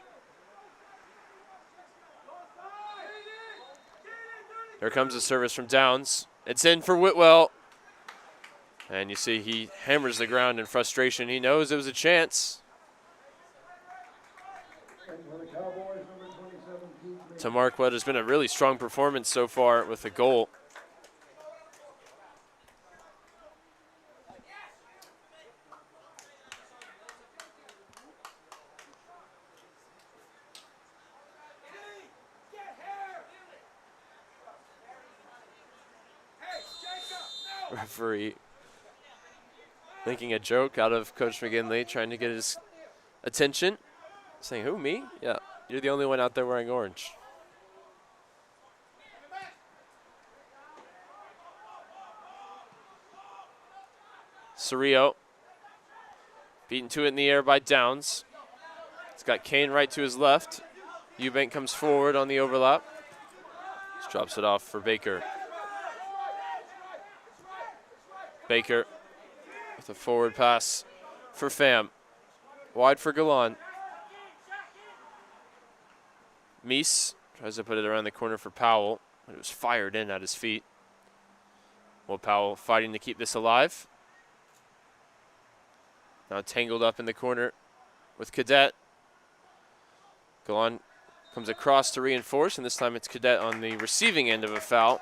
Here comes a service from Downs. It's in for Whitwell. And you see he hammers the ground in frustration. He knows it was a chance. To mark what has been a really strong performance so far with a goal. Referee making a joke out of Coach McGinley, trying to get his attention. Saying, who, me? Yeah, you're the only one out there wearing orange. Cerrillo beaten to it in the air by Downs. It's got Kane right to his left. Eubank comes forward on the overlap. Just drops it off for Baker. Baker With a forward pass for Pham. Wide for Galan. Meese tries to put it around the corner for Powell, but it was fired in at his feet. Will Powell fighting to keep this alive. Now tangled up in the corner with Cadet. Galan comes across to reinforce, and this time it's Cadet on the receiving end of a foul.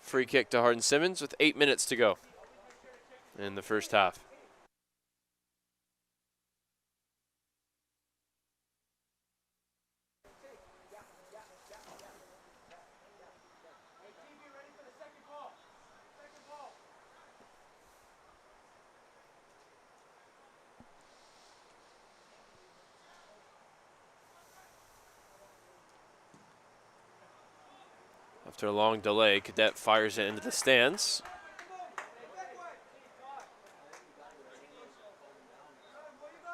Free kick to Hardin-Simmons with 8 minutes to go in the first half. After a long delay, Cadet fires it into the stands.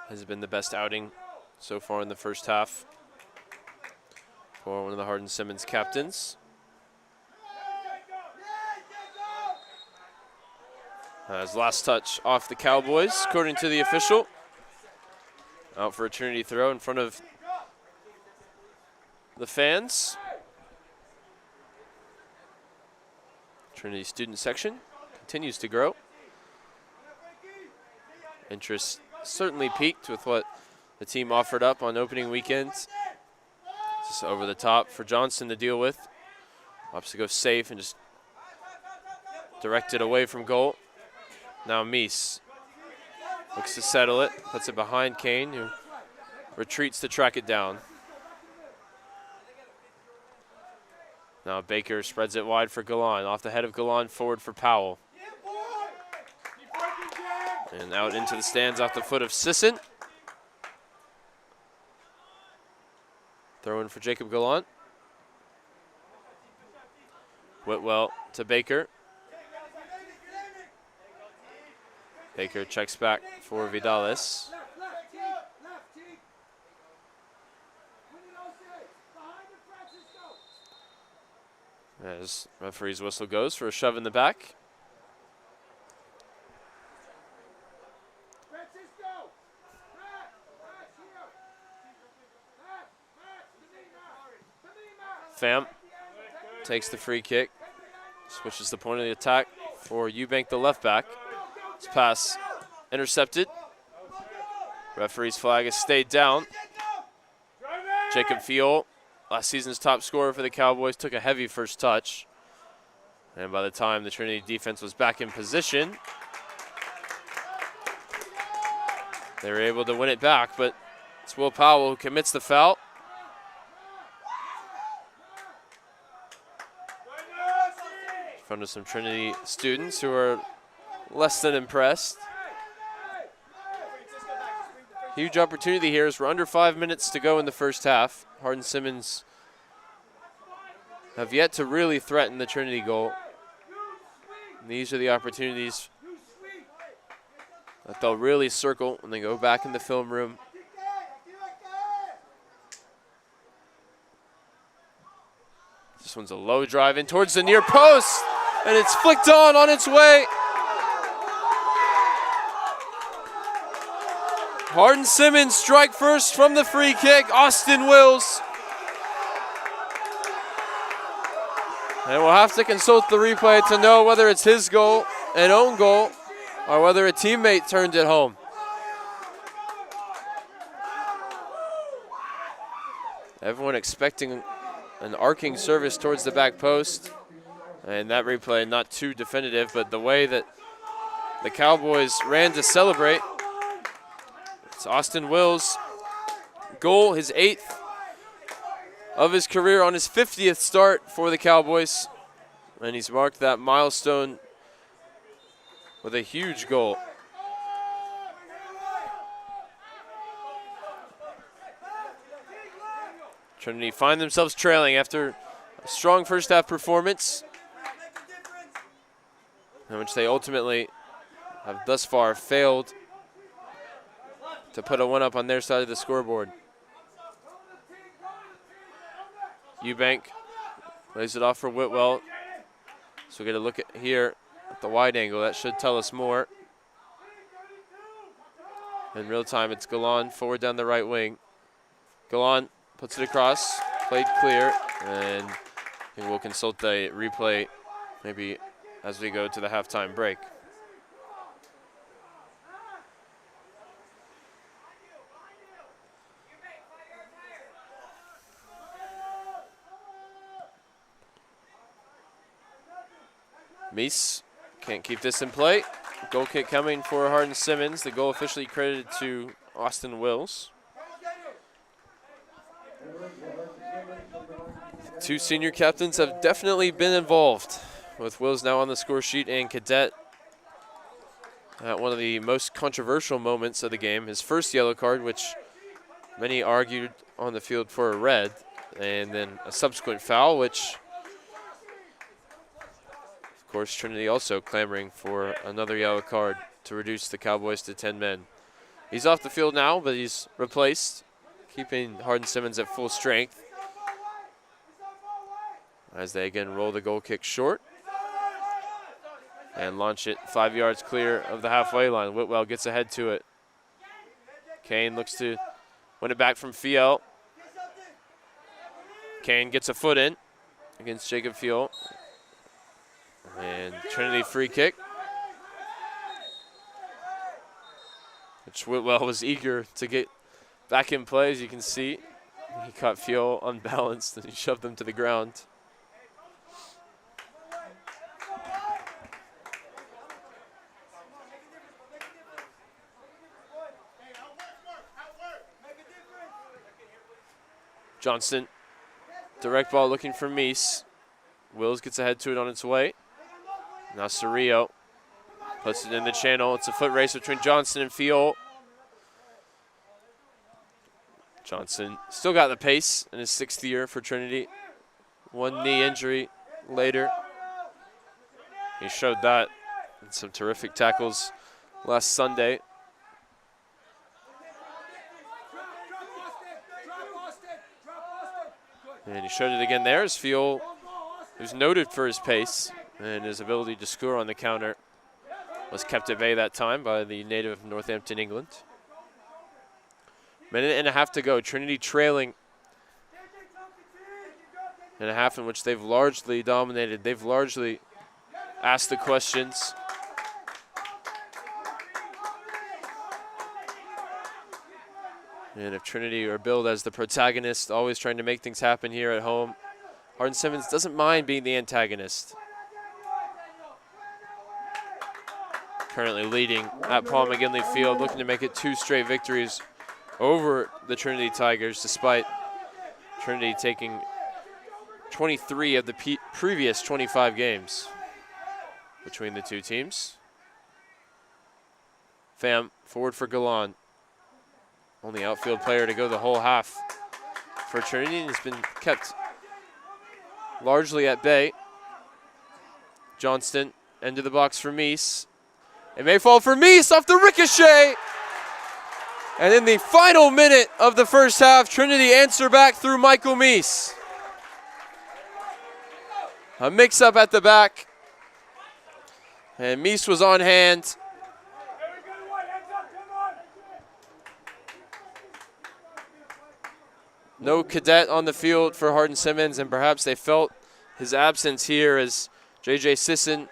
Has been the best outing so far in the first half for one of the Hardin-Simmons captains. His last touch off the Cowboys, according to the official. Out for a Trinity throw in front of the fans. Trinity student section continues to grow. Interest certainly peaked with what the team offered up on opening weekends. Just over the top for Johnson to deal with. Opts to go safe and just direct it away from goal. Now Meese looks to settle it, puts it behind Kane, who retreats to track it down. Now Baker spreads it wide for Galan. Off the head of Galan, forward for Powell. And out into the stands off the foot of Sisson. Throw in for Jacob Galan. Whitwell to Baker. Baker checks back for Vidales. As referee's whistle goes for a shove in the back. Pham takes the free kick, switches the point of the attack for Eubank, the left back. This pass intercepted. Referee's flag has stayed down. Jacob Fiol, last season's top scorer for the Cowboys, took a heavy first touch. And by the time the Trinity defense was back in position, they were able to win it back, but it's Will Powell who commits the foul. In front of some Trinity students who are less than impressed. Huge opportunity here as we're under 5 minutes to go in the first half. Hardin-Simmons have yet to really threaten the Trinity goal. And these are the opportunities that they'll really circle when they go back in the film room. This one's a low drive in towards the near post, and it's flicked on its way. Hardin-Simmons strike first from the free kick, Austin Wills. And we'll have to consult the replay to know whether it's his goal, an own goal, or whether a teammate turned it home. Everyone expecting an arcing service towards the back post. And that replay not too definitive, but the way that the Cowboys ran to celebrate. It's Austin Wills' goal, his 8th of his career on his 50th start for the Cowboys. And he's marked that milestone with a huge goal. Trinity find themselves trailing after a strong first half performance, in which they ultimately have thus far failed to put a one up on their side of the scoreboard. Eubank lays it off for Whitwell. So we get a look at here at the wide angle. That should tell us more. In real time, it's Galan forward down the right wing. Galan puts it across, played clear, and we'll consult the replay maybe as we go to the halftime break. Meese can't keep this in play. Goal kick coming for Hardin-Simmons. The goal officially credited to Austin Wills. Two senior captains have definitely been involved, with Wills now on the score sheet and Cadet at one of the most controversial moments of the game. His first yellow card, which many argued on the field for a red, and then a subsequent foul, which of course Trinity also clamoring for another yellow card to reduce the Cowboys to 10 men. He's off the field now, but he's replaced, keeping Hardin-Simmons at full strength as they again roll the goal kick short and launch it 5 yards clear of the halfway line. Whitwell gets ahead to it. Kane looks to win it back from Fiel. Kane gets a foot in against Jacob Fiel. And Trinity free kick, which Whitwell was eager to get back in play, as you can see. He caught Fiel unbalanced and he shoved him to the ground. Johnston, direct ball looking for Meese. Wills gets ahead to it on its way. Now Cerrillo puts it in the channel. It's a foot race between Johnston and Fiol. Johnson still got the pace in his 6th year for Trinity. One knee injury later. He showed that in some terrific tackles last Sunday. And he showed it again there as Fiol, who's noted for his pace and his ability to score on the counter, was kept at bay that time by the native of Northampton, England. Minute and a half to go. Trinity trailing in a half in which they've largely dominated. They've largely asked the questions. And if Trinity are billed as the protagonist, always trying to make things happen here at home, Hardin-Simmons doesn't mind being the antagonist. Currently leading at Paul McGinley Field, looking to make it 2 straight victories over the Trinity Tigers, despite Trinity taking 23 of the previous 25 games between the two teams. Pham forward for Galan. Only outfield player to go the whole half for Trinity, and has been kept largely at bay. Johnston, end of the box for Meese. It may fall for Meese off the ricochet. And in the final minute of the first half, Trinity answer back through Michael Meese. A mix-up at the back. And Meese was on hand. No Cadet on the field for Hardin-Simmons, and perhaps they felt his absence here as J.J. Sisson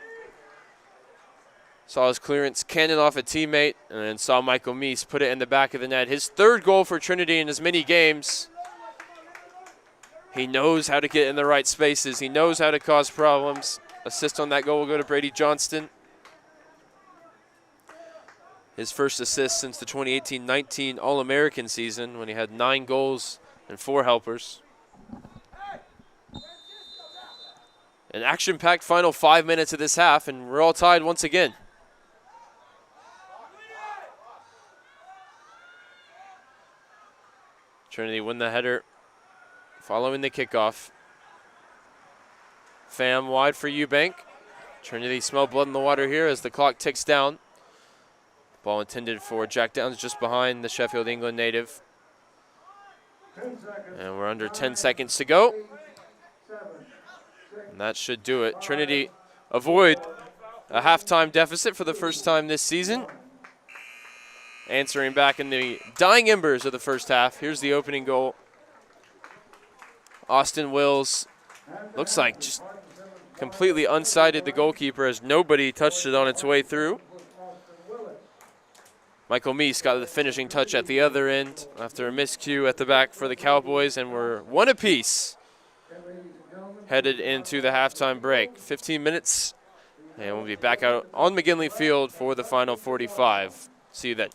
saw his clearance cannon off a teammate and then saw Michael Meese put it in the back of the net. His 3rd goal for Trinity in as many games. He knows how to get in the right spaces. He knows how to cause problems. Assist on that goal will go to Brady Johnston. His first assist since the 2018-19 All-American season when he had 9 goals and 4 helpers. An action-packed final 5 minutes of this half, and we're all tied once again. Trinity win the header following the kickoff. Pham wide for Eubank. Trinity smell blood in the water here as the clock ticks down. Ball intended for Jack Downs just behind the Sheffield, England native. And we're under 10 seconds to go. And that should do it. Trinity avoid a halftime deficit for the first time this season. Answering back in the dying embers of the first half. Here's the opening goal. Austin Wills looks like just completely unsighted the goalkeeper as nobody touched it on its way through. Michael Meese got the finishing touch at the other end after a miscue at the back for the Cowboys, and we're one apiece headed into the halftime break. 15 minutes, and we'll be back out on McGinley Field for the final 45. See you then.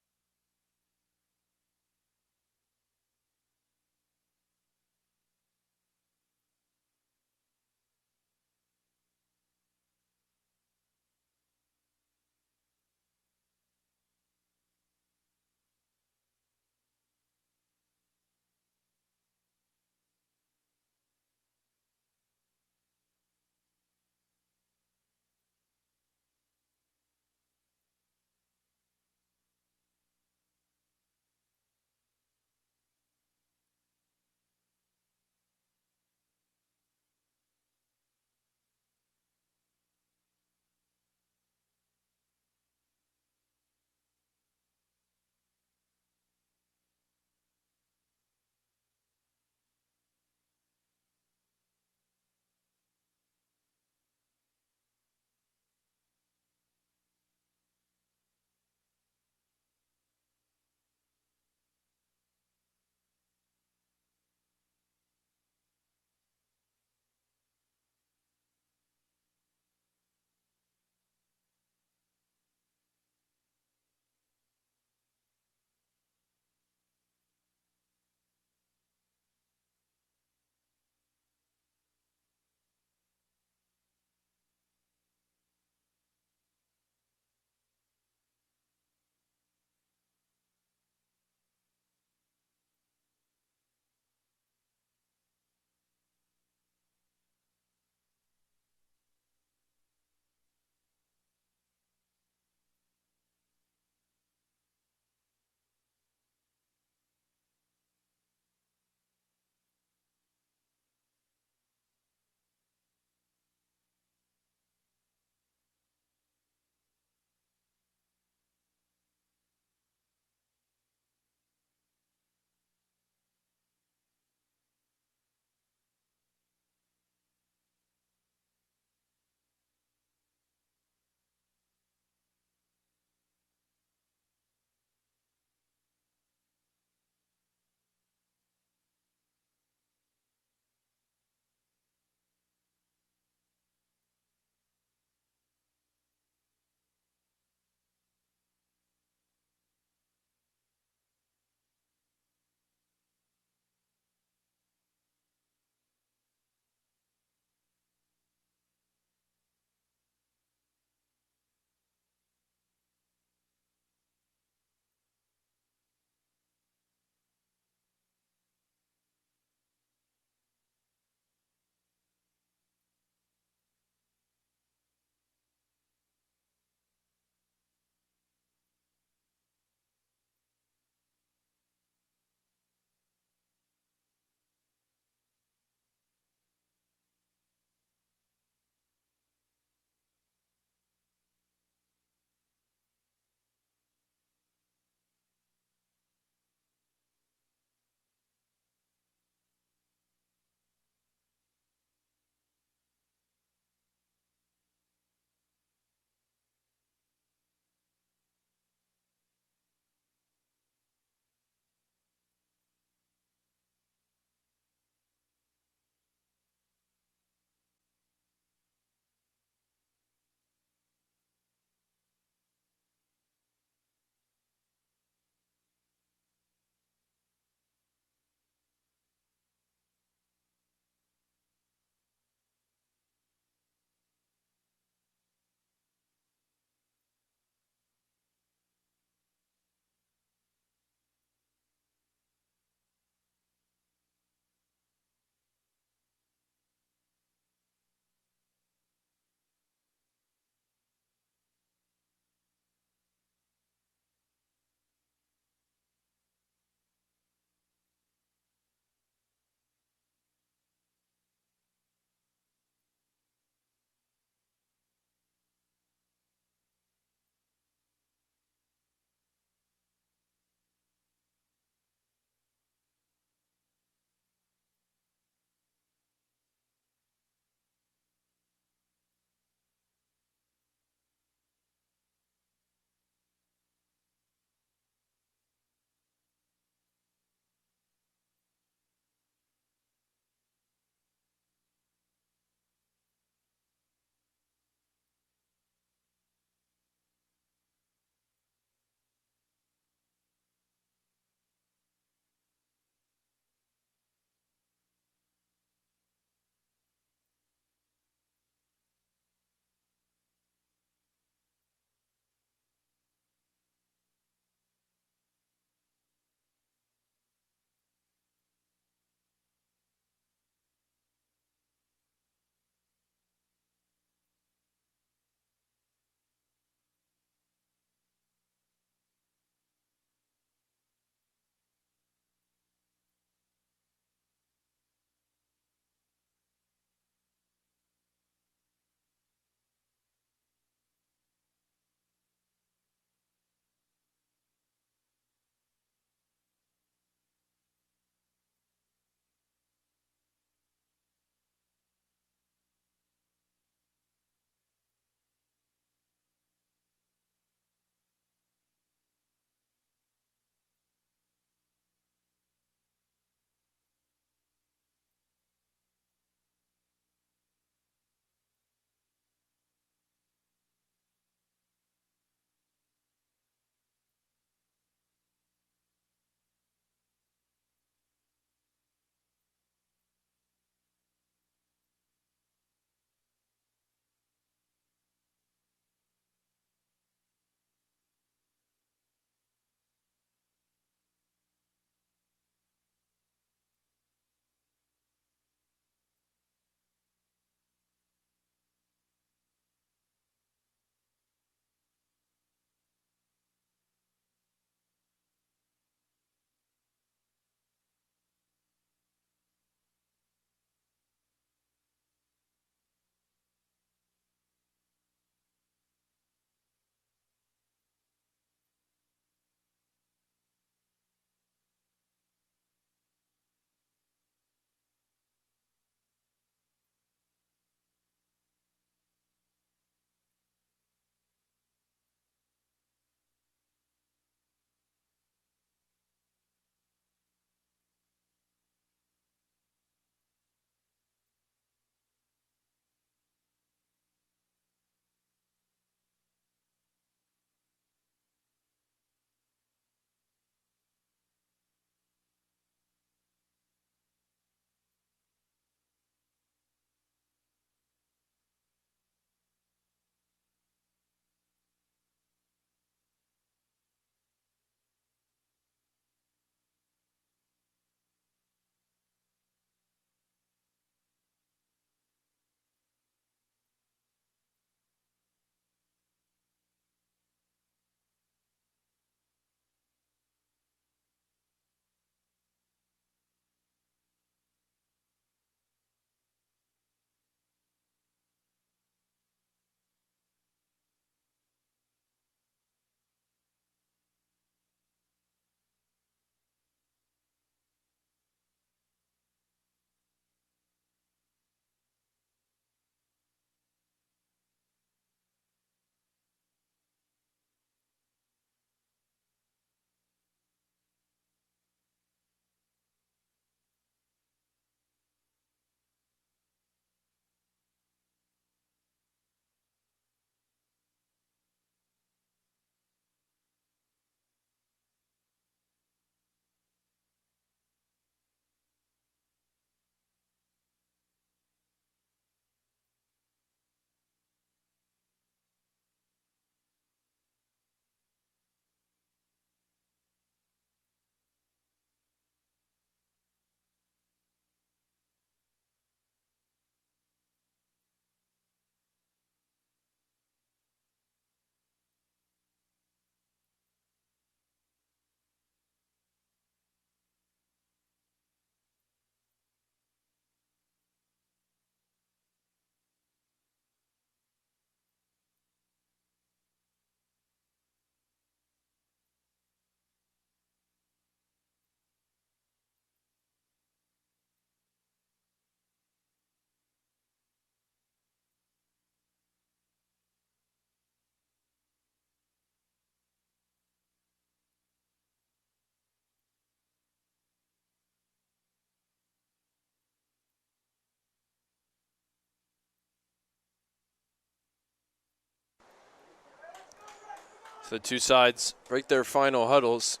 So the two sides break their final huddles,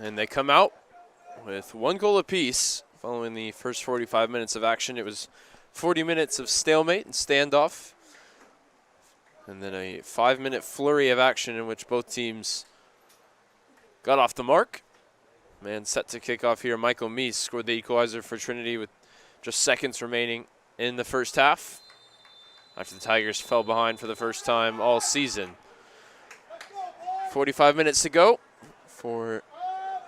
and they come out with 1 goal apiece following the first 45 minutes of action. It was 40 minutes of stalemate and standoff, and then a 5-minute flurry of action in which both teams got off the mark. Man set to kick off here, Michael Meese scored the equalizer for Trinity with just seconds remaining in the first half, after the Tigers fell behind for the first time all season. 45 minutes to go for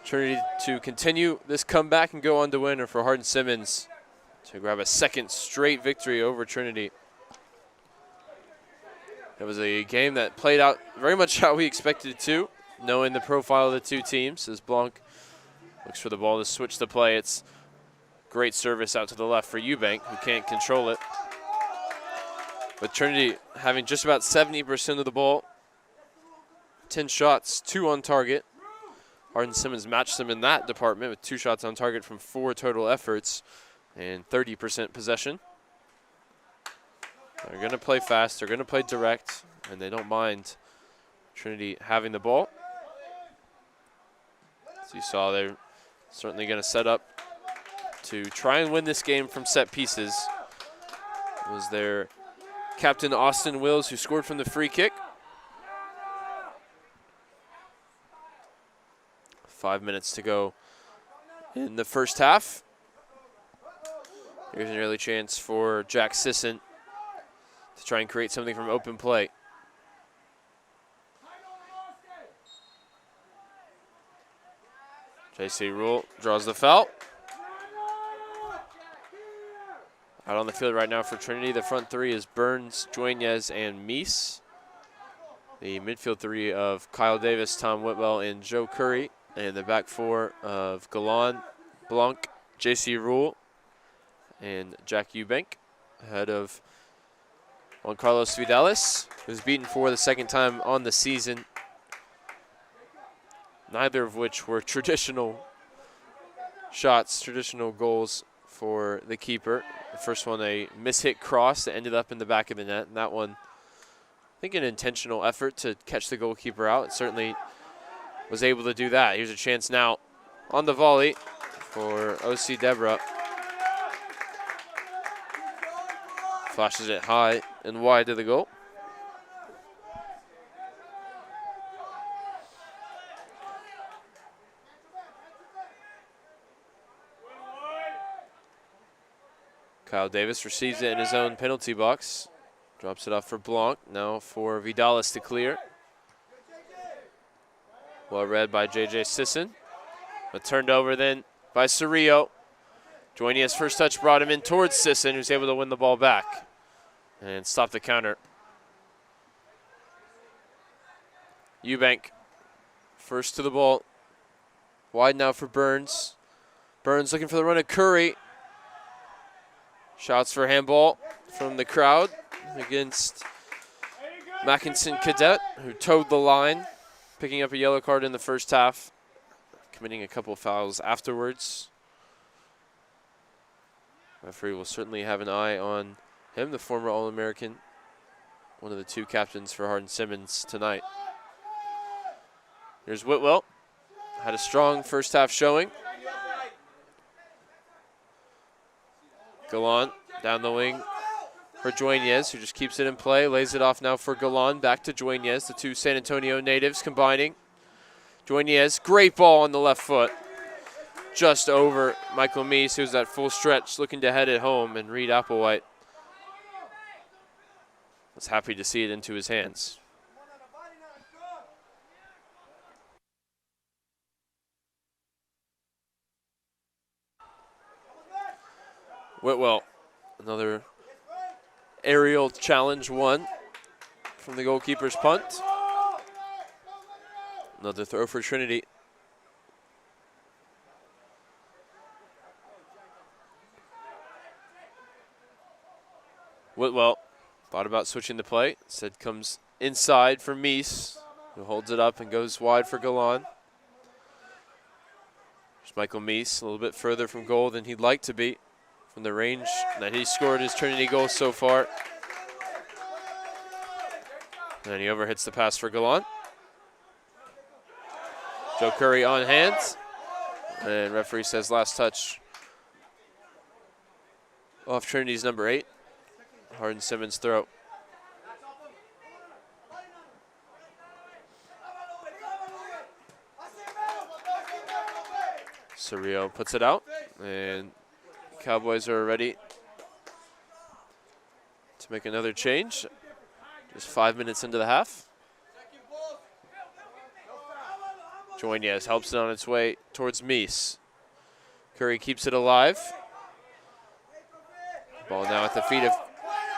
Trinity to continue this comeback and go on to win, or for Hardin-Simmons to grab a second straight victory over Trinity. It was a game that played out very much how we expected it to, knowing the profile of the two teams. As Blanc looks for the ball to switch the play, it's great service out to the left for Eubank, who can't control it. With Trinity having just about 70% of the ball, 10 shots, 2 on target. Hardin-Simmons matched them in that department with 2 shots on target from 4 total efforts and 30% possession. They're going to play fast, they're going to play direct, and they don't mind Trinity having the ball. As you saw, they're certainly going to set up to try and win this game from set pieces. It was their captain, Austin Wills, who scored from the free kick. 5 minutes to go in the first half. Here's an early chance for Jack Sisson to try and create something from open play. J.C. Rule draws the foul. Out on the field right now for Trinity, the front three is Burns, Dueñez, and Meese. The midfield three of Kyle Davis, Tom Whitwell, and Joe Curry. And the back four of Galan, Blanc, J.C. Rule, and Jack Eubank, ahead of Juan Carlos Vidalis, who's beaten for the second time on the season, neither of which were traditional shots, traditional goals for the keeper. The first one, a mishit cross that ended up in the back of the net, and that one, I think, an intentional effort to catch the goalkeeper out. It certainly was able to do that. Here's a chance now on the volley for O.C. Deborah. Flashes it high and wide to the goal. Kyle Davis receives it in his own penalty box. Drops it off for Blanc. Now for Vidalis to clear. Well read by J.J. Sisson. But turned over then by Cerrillo. Dueñez first touch brought him in towards Sisson, who's able to win the ball back and stop the counter. Eubank first to the ball. Wide now for Burns. Burns looking for the run of Curry. Shouts for handball from the crowd against Mackinson Cadet, who towed the line, picking up a yellow card in the first half, committing a couple fouls afterwards. Referee will certainly have an eye on him, the former All-American, one of the two captains for Hardin-Simmons tonight. Here's Whitwell. Had a strong first half showing. Galan down the wing for Dueñez, who just keeps it in play. Lays it off now for Galan. Back to Dueñez, the two San Antonio natives combining. Dueñez, great ball on the left foot. Just over Michael Meese, who's at full stretch looking to head it home, and Reed Applewhite was happy to see it into his hands. Whitwell, another aerial challenge won from the goalkeeper's punt. Another throw for Trinity. Whitwell thought about switching the play. Instead comes inside for Meese, who holds it up and goes wide for Galan. There's Michael Meese, a little bit further from goal than he'd like to be from the range that he scored his Trinity goal so far. And he overhits the pass for Galan. Joe Curry on hands. And referee says last touch off Trinity's number 8. Hardin-Simmons throw. Cerrillo puts it out, and Cowboys are ready to make another change. Just 5 minutes into the half. Dueñas helps it on its way towards Meese. Curry keeps it alive. Ball now at the feet of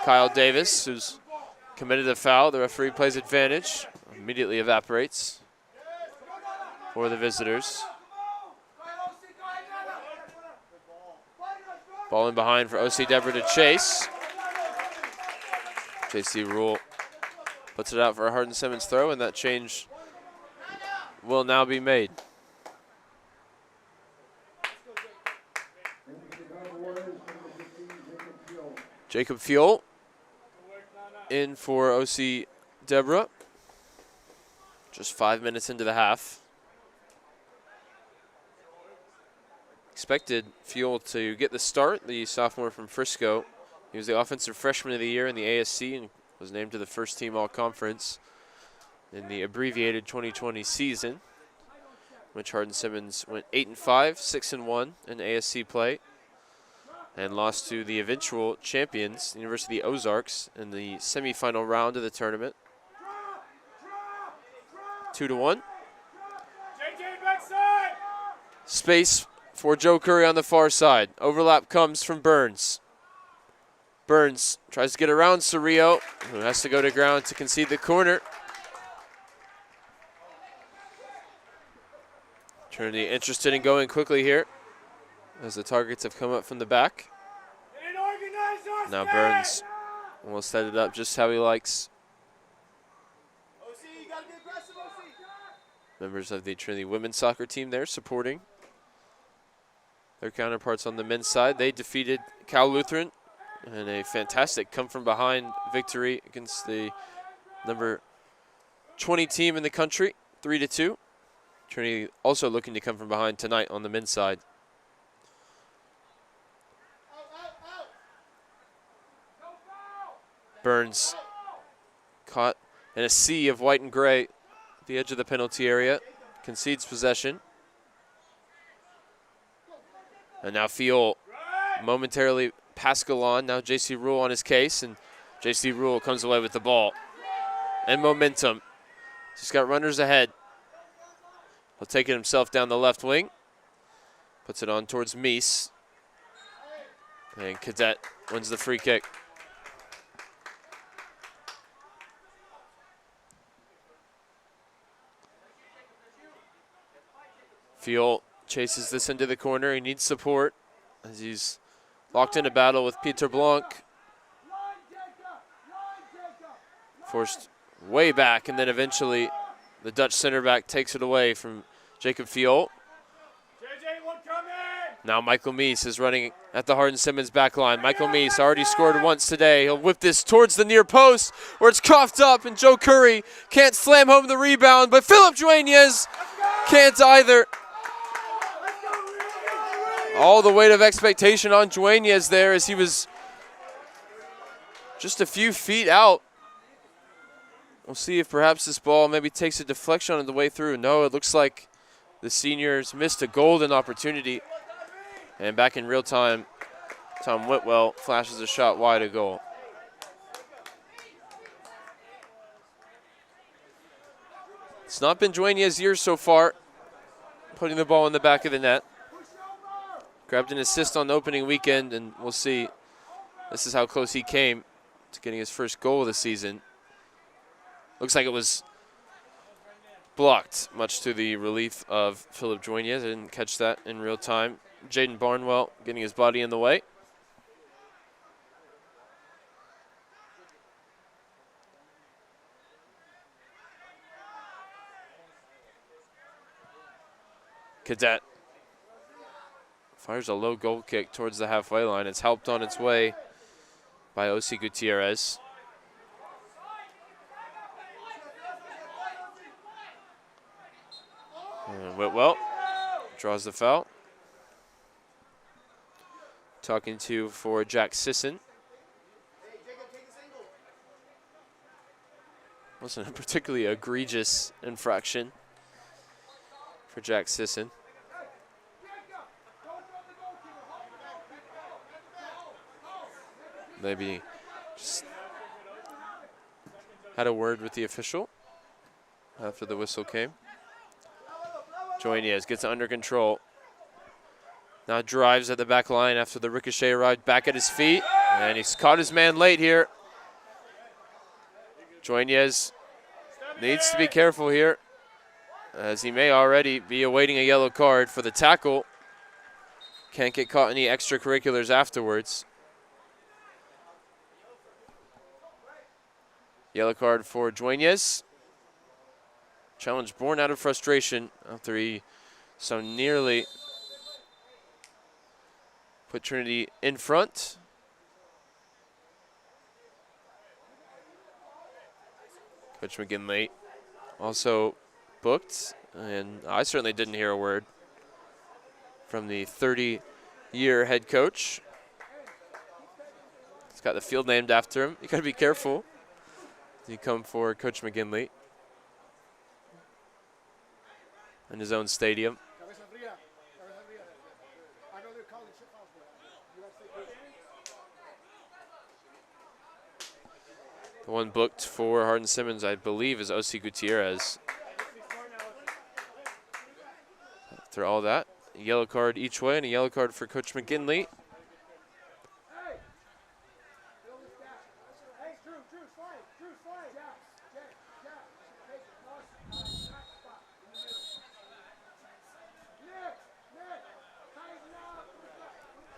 Kyle Davis, who's committed a foul. The referee plays advantage, immediately evaporates for the visitors. Ball in behind for OC Deborah to chase. J.C. Rule puts it out for a Hardin-Simmons throw, and that change will now be made. Jacob Fuel in for OC Deborah. Just 5 minutes into the half. Expected Fuel to get the start, the sophomore from Frisco. He was the offensive freshman of the year in the ASC and was named to the first team all-conference in the abbreviated 2020 season, which Hardin-Simmons went 8-5, 6-1 in ASC play, and lost to the eventual champions, the University of the Ozarks, in the semifinal round of the tournament. 2-1. Space for Joe Curry on the far side. Overlap comes from Burns. Burns tries to get around Cerrillo, who has to go to ground to concede the corner. Trinity interested in going quickly here as the targets have come up from the back. Now Burns will set it up just how he likes. Members of the Trinity women's soccer team there supporting their counterparts on the men's side. They defeated Cal Lutheran in a fantastic come-from-behind victory against the number 20 team in the country, 3-2. Trinity also looking to come from behind tonight on the men's side. Burns caught in a sea of white and gray at the edge of the penalty area, concedes possession. And now Fiol momentarily Pascalon, now J.C. Rule on his case, and J.C. Rule comes away with the ball. And momentum. He's got runners ahead. He'll take it himself down the left wing. Puts it on towards Meese. And Cadet wins the free kick. Fiol chases this into the corner. He needs support as he's locked in a battle with Peter Blanc. Forced way back, and then eventually the Dutch center back takes it away from Jacob Fiol. Now Michael Meese is running at the Hardin-Simmons back line. Michael Meese already scored once today. He'll whip this towards the near post where it's coughed up, and Joe Curry can't slam home the rebound, but Philip Dueñas can't either. All the weight of expectation on Dueñas there as he was just a few feet out. We'll see if perhaps this ball maybe takes a deflection on the way through. No, it looks like the seniors missed a golden opportunity. And back in real time, Tom Whitwell flashes a shot wide of goal. It's not been Dueñas' year so far, putting the ball in the back of the net. Grabbed an assist on the opening weekend, and we'll see. This is how close he came to getting his first goal of the season. Looks like it was blocked, much to the relief of Philip Dueñas. I didn't catch that in real time. Jaden Barnwell getting his body in the way. Cadet fires a low goal kick towards the halfway line. It's helped on its way by O.C. Gutierrez. Whitwell draws the foul. Talking to for Jack Sisson. Wasn't a particularly egregious infraction for Jack Sisson. Maybe just had a word with the official after the whistle came. Joinez gets it under control. Now drives at the back line after the ricochet arrived back at his feet. And he's caught his man late here. Joinez needs to be careful here, as he may already be awaiting a yellow card for the tackle. Can't get caught in any extracurriculars afterwards. Yellow card for Joinez. Challenge born out of frustration after he so nearly put Trinity in front. Coach McGinley also booked, and I certainly didn't hear a word from the 30-year head coach. He's got the field named after him. You got to be careful. You come for Coach McGinley in his own stadium. The one booked for Hardin-Simmons, I believe, is O.C. Gutierrez. After all that, a yellow card each way and a yellow card for Coach McGinley.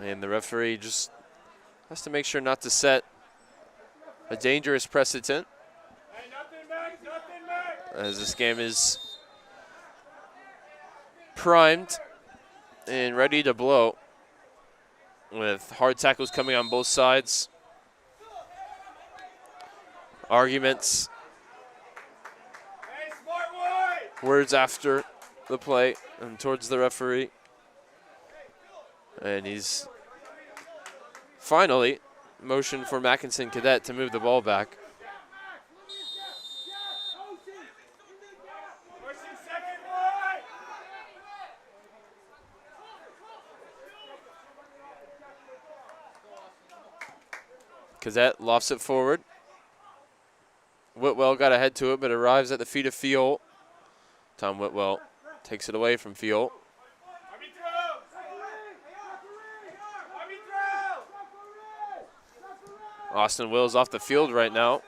And the referee just has to make sure not to set a dangerous precedent, as this game is primed and ready to blow, with hard tackles coming on both sides, arguments, words after the play and towards the referee. And he's finally motioned for Mackinson Cadet to move the ball back. Cadet lofts it forward. Whitwell got ahead to it, but arrives at the feet of Fiol. Tom Whitwell takes it away from Fiol. Austin Wills off the field right now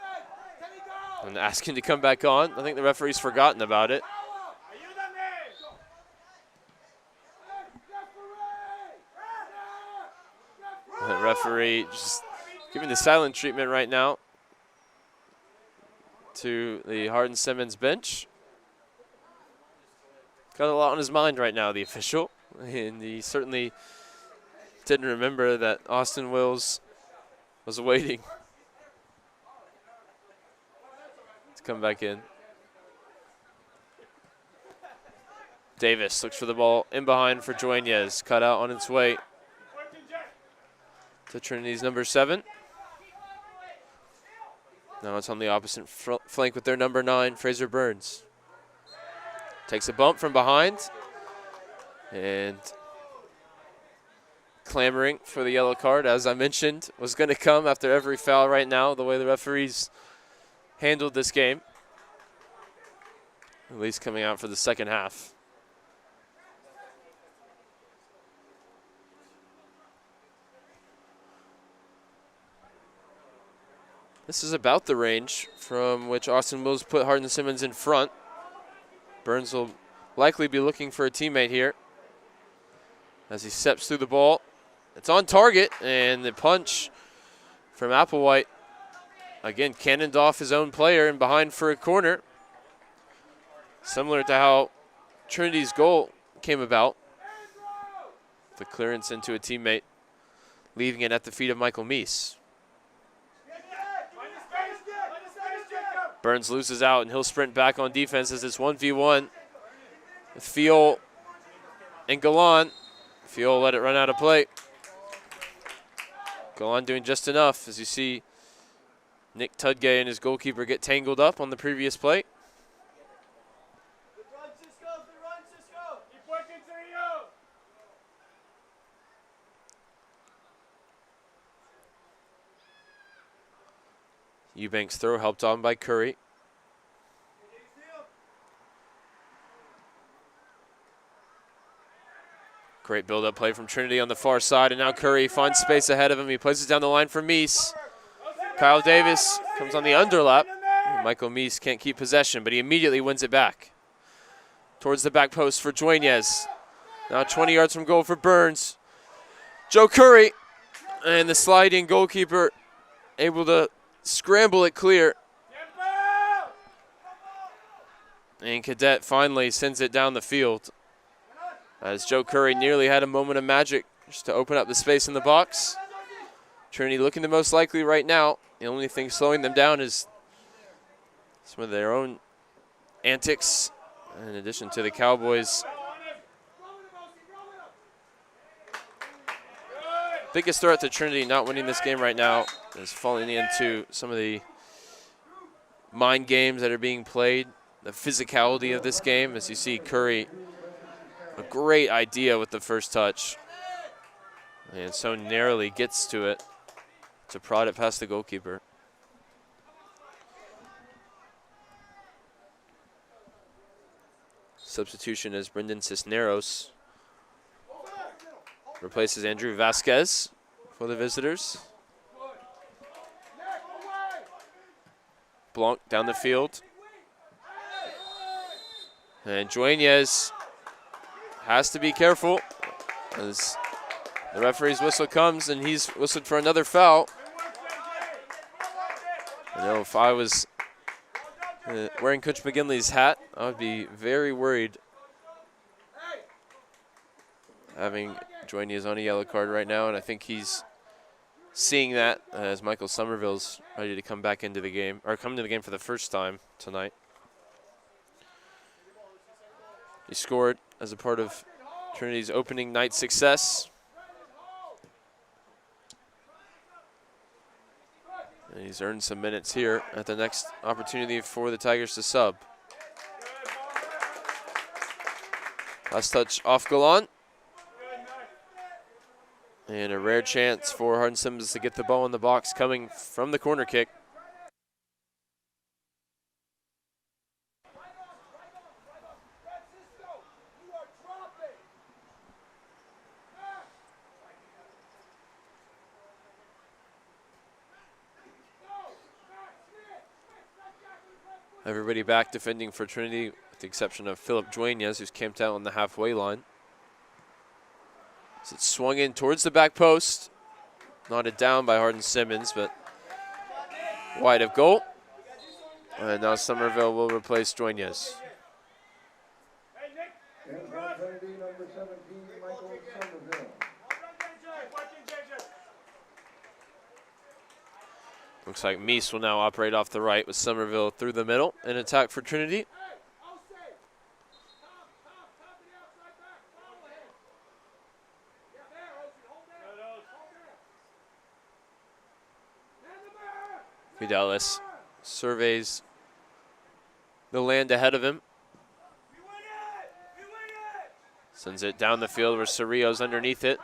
and asking to come back on. I think the referee's forgotten about it. The referee just giving the silent treatment right now to the Hardin-Simmons bench. Got a lot on his mind right now, the official. And he certainly didn't remember that Austin Wills was waiting to come back in. Davis looks for the ball in behind for Joinez. Cut out on its way to Trinity's number 7. Now it's on the opposite flank with their number 9, Fraser Burns. Takes a bump from behind and clamoring for the yellow card, as I mentioned, was going to come after every foul right now, the way the referees handled this game. At least coming out for the second half. This is about the range from which Austin Wills put Hardin-Simmons in front. Burns will likely be looking for a teammate here as he steps through the ball. It's on target, and the punch from Applewhite, again, cannoned off his own player and behind for a corner. Similar to how Trinity's goal came about. The clearance into a teammate, leaving it at the feet of Michael Meese. Burns loses out, and he'll sprint back on defense as it's 1v1. with Fiol and Galan. Fiol let it run out of play. Galan doing just enough, as you see Nick Tudgay and his goalkeeper get tangled up on the previous play. Eubanks' throw helped on by Curry. Great build-up play from Trinity on the far side, and now Curry finds space ahead of him. He places down the line for Meese. Kyle Davis comes on the underlap. Michael Meese can't keep possession, but he immediately wins it back. Towards the back post for Dueñez. Now 20 yards from goal for Burns. Joe Curry, and the sliding goalkeeper able to scramble it clear. And Cadet finally sends it down the field, as Joe Curry nearly had a moment of magic just to open up the space in the box. Trinity looking the most likely right now. The only thing slowing them down is some of their own antics, in addition to the Cowboys' biggest threat to Trinity not winning this game right now is falling into some of the mind games that are being played, the physicality of this game, as you see Curry, a great idea with the first touch, and so narrowly gets to it to prod it past the goalkeeper. Substitution is Brendan Cisneros. Replaces Andrew Vasquez for the visitors. Blanc down the field. And Dueñez has to be careful, as the referee's whistle comes and he's whistled for another foul. I know if I was wearing Coach McGinley's hat, I would be very worried having Dueñez on a yellow card right now, and I think he's seeing that as Michael Somerville's ready to come back into the game, or come into the game for the first time tonight. He scored as a part of Trinity's opening night success. And he's earned some minutes here at the next opportunity for the Tigers to sub. Last touch off Galan. And a rare chance for Hardin-Simmons to get the ball in the box coming from the corner kick. Everybody back defending for Trinity, with the exception of Philip Dueñez, who's camped out on the halfway line. As it's swung in towards the back post. Knotted down by Hardin-Simmons, but wide of goal. And now Somerville will replace Dueñez. Looks like Meese will now operate off the right with Somerville through the middle in attack for Trinity. Fidelis surveys the land ahead of him. Sends it down the field where Cerrillo's underneath it.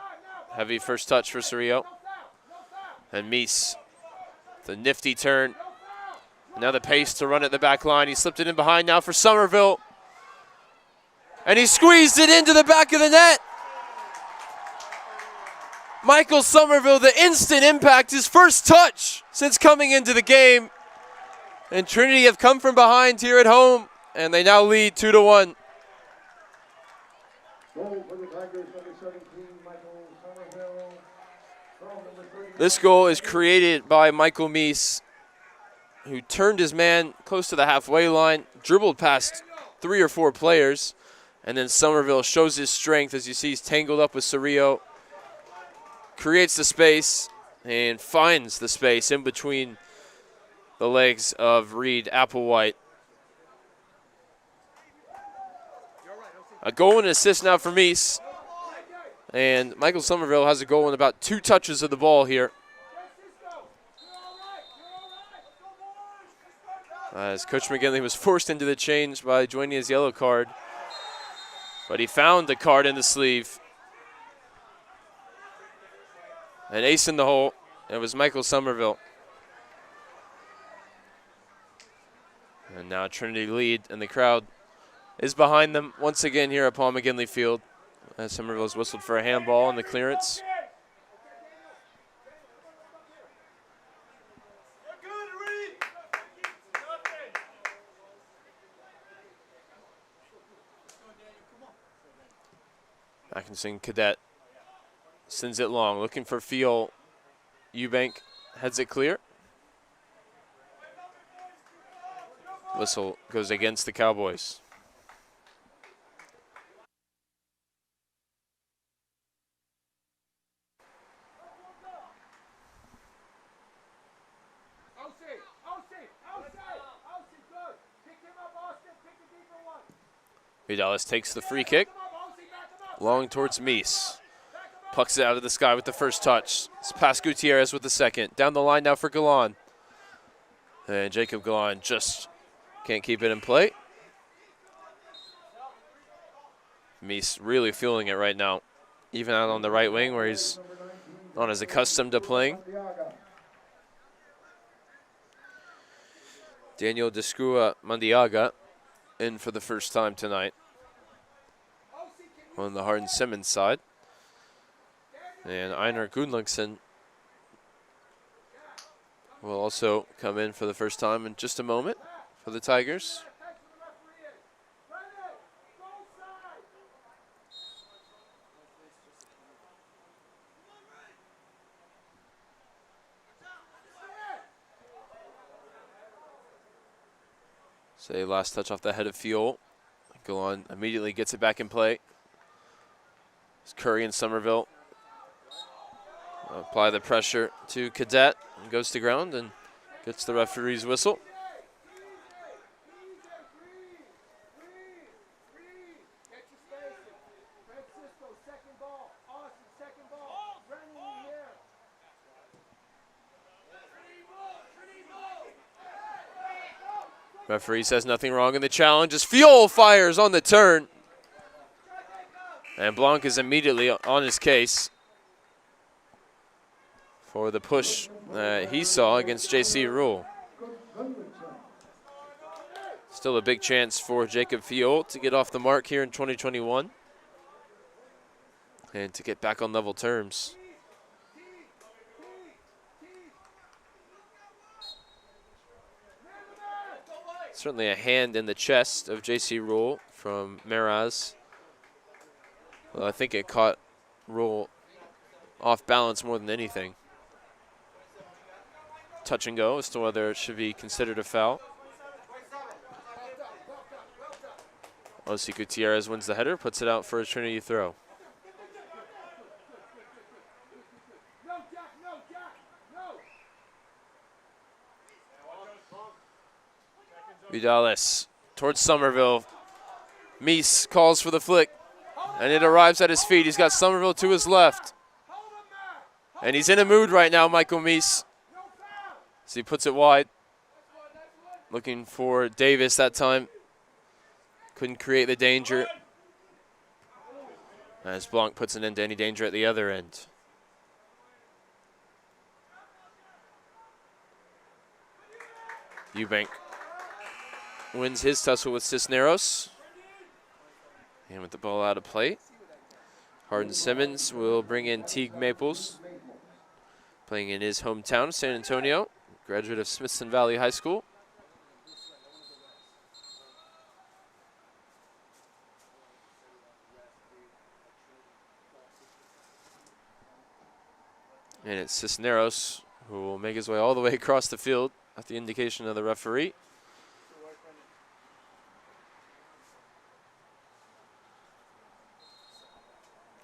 Heavy first touch for Cerrillo. And Meese, the nifty turn. Now the pace to run at the back line. He slipped it in behind now for Somerville. And he squeezed it into the back of the net. Michael Somerville, the instant impact, his first touch since coming into the game. And Trinity have come from behind here at home, and they now lead 2-1. This goal is created by Michael Meese, who turned his man close to the halfway line, dribbled past 3 or 4 players, and then Somerville shows his strength. As you see, he's tangled up with Cerrillo, creates the space, and finds the space in between the legs of Reed Applewhite. A goal and an assist now for Meese. And Michael Somerville has a goal in about 2 touches of the ball here. As Coach McGinley was forced into the change by joining his yellow card. But he found the card in the sleeve. An ace in the hole. It was Michael Somerville. And now Trinity lead, and the crowd is behind them once again here at Paul McGinley Field. As Somerville has whistled for a handball in the clearance. Atkinson Cadet sends it long, looking for Fiol. Eubank heads it clear. Whistle goes against the Cowboys. Vidalis takes the free kick. Long towards Meese. Pucks it out of the sky with the first touch. It's past Gutierrez with the second. Down the line now for Galan. And Jacob Galan just can't keep it in play. Meese really feeling it right now. Even out on the right wing where he's not as accustomed to playing. Daniel Descua Mandiaga in for the first time tonight on the Hardin-Simmons side. And Einar Gudlundsen will also come in for the first time in just a moment for the Tigers. Say last touch off the head of Fiol. Galan immediately gets it back in play. It's Curry and Somerville. Apply the pressure to Cadet and goes to ground and gets the referee's whistle. Referee says nothing wrong in the challenge as Fiol fires on the turn. And Blanc is immediately on his case for the push he saw against J.C. Rule. Still a big chance for Jacob Fiol to get off the mark here in 2021 and to get back on level terms. Certainly a hand in the chest of J.C. Rule from Meraz. Well, I think it caught Rule off balance more than anything. Touch and go as to whether it should be considered a foul. Osi Gutierrez wins the header, puts it out for a Trinity throw. Vidalis towards Somerville. Meese calls for the flick, and it arrives at his feet. He's got Somerville to his left. And he's in a mood right now, Michael Meese. So he puts it wide. Looking for Davis that time. Couldn't create the danger. As Blanc puts it into any danger at the other end. Eubank wins his tussle with Cisneros. And with the ball out of play, Hardin-Simmons will bring in Teague Maples, playing in his hometown, San Antonio, graduate of Smithson Valley High School. And it's Cisneros who will make his way all the way across the field at the indication of the referee.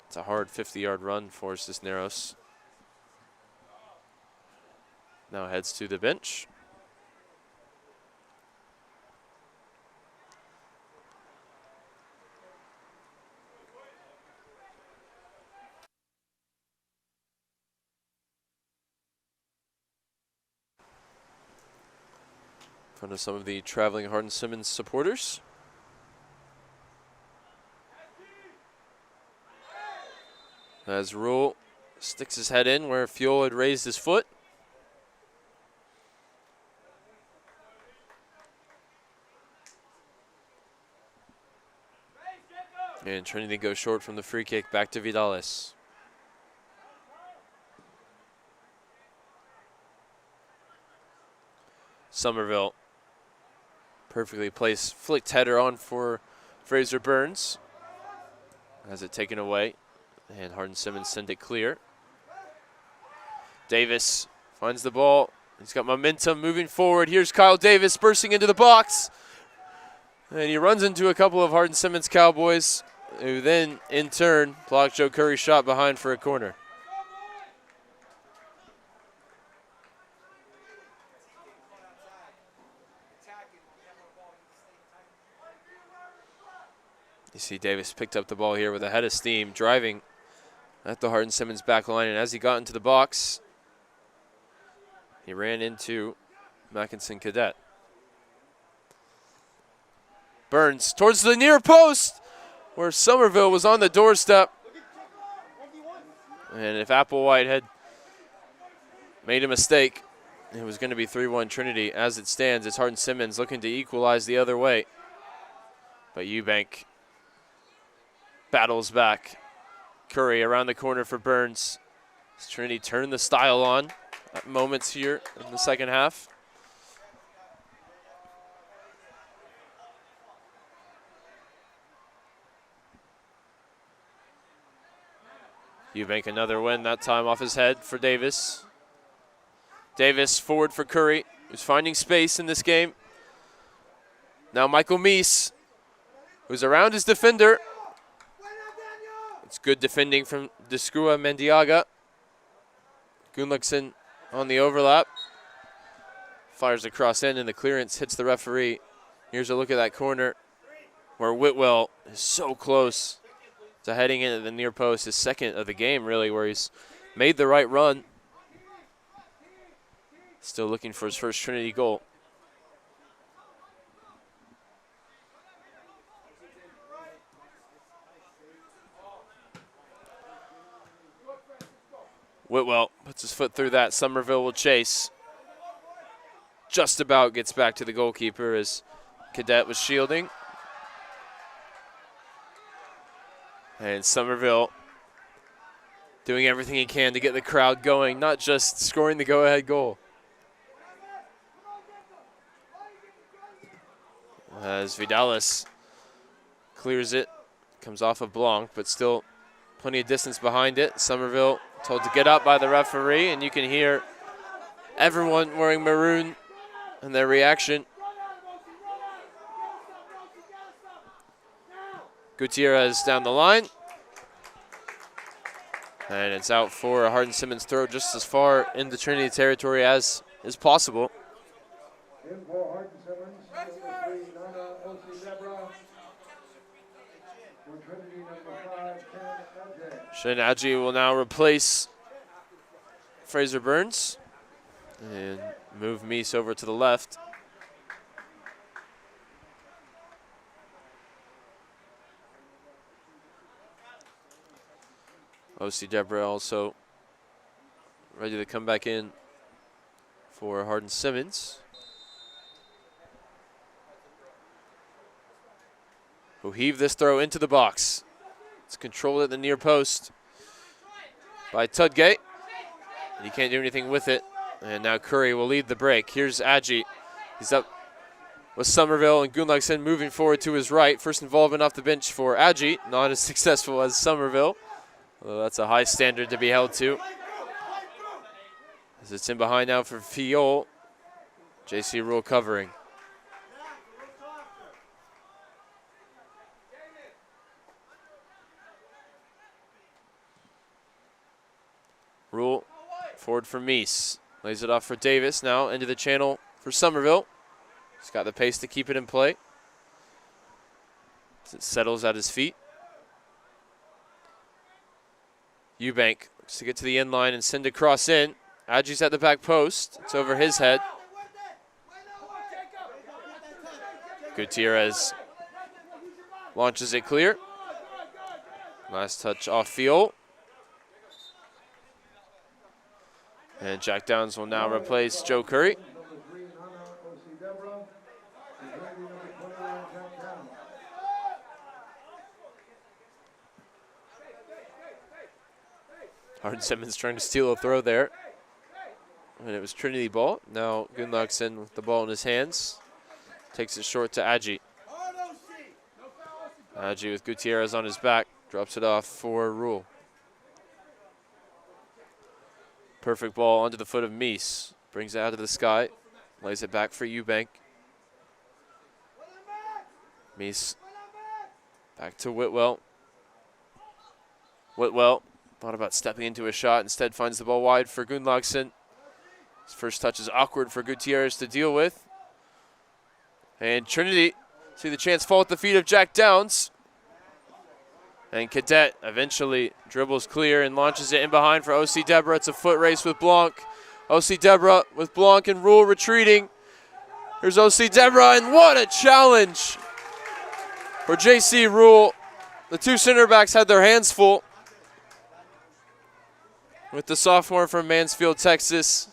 It's a hard 50-yard run for Cisneros. Now heads to the bench. front of some of the traveling Hardin-Simmons supporters. As Rule sticks his head in where Fuel had raised his foot. And Trinity goes short from the free kick, back to Vidales. Somerville, perfectly placed, flicked header on for Fraser Burns. Has it taken away, and Hardin-Simmons send it clear. Davis finds the ball. He's got momentum moving forward. Here's Kyle Davis bursting into the box. And he runs into a couple of Hardin-Simmons Cowboys, who then, in turn, blocked Joe Curry's shot behind for a corner. You see Davis picked up the ball here with a head of steam, driving at the Hardin-Simmons back line, and as he got into the box, he ran into Mackinson Cadet. Burns towards the near post, where Somerville was on the doorstep. And if Applewhite had made a mistake, it was going to be 3-1 Trinity. As it stands, it's Hardin-Simmons looking to equalize the other way. But Eubank battles back. Curry around the corner for Burns. As Trinity turned the style on at moments here in the second half. Eubank another win, that time off his head for Davis. Davis forward for Curry, who's finding space in this game. Now Michael Meese, who's around his defender. It's good defending from Descrua Mendiaga. Gunlickson on the overlap. Fires across in, and the clearance hits the referee. Here's a look at that corner where Whitwell is so close to heading into the near post, his second of the game, really, where he's made the right run. Still looking for his first Trinity goal. Whitwell puts his foot through that. Somerville will chase. Just about gets back to the goalkeeper as Cadet was shielding. And Somerville doing everything he can to get the crowd going, not just scoring the go-ahead goal. As Vidales clears it, comes off of Blanc, but still plenty of distance behind it. Somerville told to get up by the referee, and you can hear everyone wearing maroon and their reaction. Gutierrez down the line. And it's out for a Hardin-Simmons throw just as far into Trinity territory as is possible. In for Hardin-Simmons, number 3, Nana Elsie Debra. For Trinity, number 5, Ken Adjei. Shin Adjei will now replace Fraser Burns and move Meese over to the left. O.C. Deborah also ready to come back in for Hardin-Simmons, who heave this throw into the box. It's controlled at the near post by Tudgate. He can't do anything with it. And now Curry will lead the break. Here's Adjei. He's up with Somerville and Gunlagsson moving forward to his right. First involvement off the bench for Adjei. Not as successful as Somerville. Well, that's a high standard to be held to. As it's in behind now for Fiol. J.C. Rule covering. Rule forward for Meese. Lays it off for Davis now into the channel for Somerville. He's got the pace to keep it in play. As it settles at his feet. Eubank looks to get to the end line and send a cross in. Adjei's at the back post. It's over his head. Gutierrez launches it clear. Last touch off field. And Jack Downs will now replace Joe Curry. Number 3, Nana O.C. Deborah. And Trinity, number 21, Jack Downs. Hardin-Simmons trying to steal a throw there. And it was Trinity ball. Now Gunlaugson with the ball in his hands. Takes it short to Adji. Adji with Gutierrez on his back. Drops it off for Rule. Perfect ball onto the foot of Meese. Brings it out of the sky. Lays it back for Eubank. Meese back to Whitwell. Whitwell thought about stepping into a shot. Instead finds the ball wide for Gunlaugson. His first touch is awkward for Gutierrez to deal with. And Trinity see the chance fall at the feet of Jack Downs. And Cadet eventually dribbles clear and launches it in behind for O.C. Deborah. It's a foot race with Blanc. O.C. Deborah with Blanc and Rule retreating. Here's O.C. Deborah, and what a challenge for J.C. Rule. The two center backs had their hands full with the sophomore from Mansfield, Texas.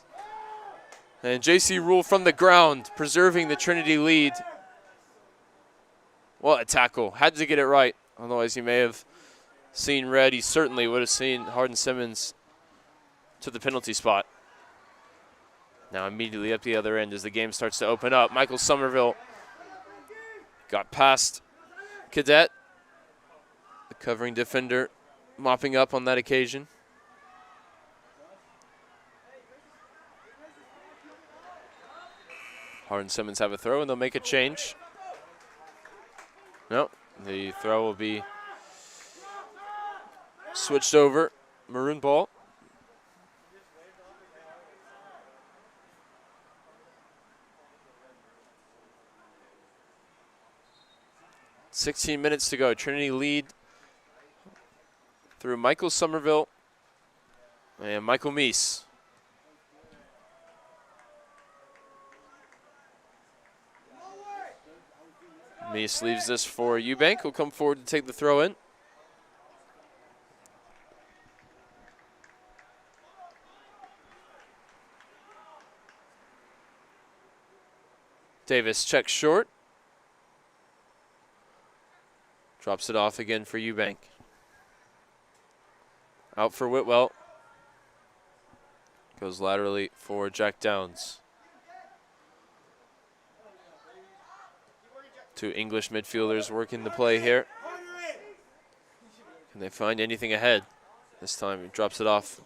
And J.C. Rule from the ground, preserving the Trinity lead. What a tackle. Had to get it right. Otherwise, he may have seen red. He certainly would have seen Hardin-Simmons to the penalty spot. Now immediately up the other end as the game starts to open up. Michael Somerville got past Cadet, the covering defender, mopping up on that occasion. Hardin-Simmons have a throw, and they'll make a change. No, the throw will be switched over. Maroon ball. .16 minutes to go. Trinity lead through Michael Somerville and Michael Meese. Meese leaves this for Eubank, who'll come forward to take the throw in. Davis checks short. Drops it off again for Eubank. Out for Whitwell. Goes laterally for Jack Downs. Two English midfielders working the play here. Can they find anything ahead? This time he drops it off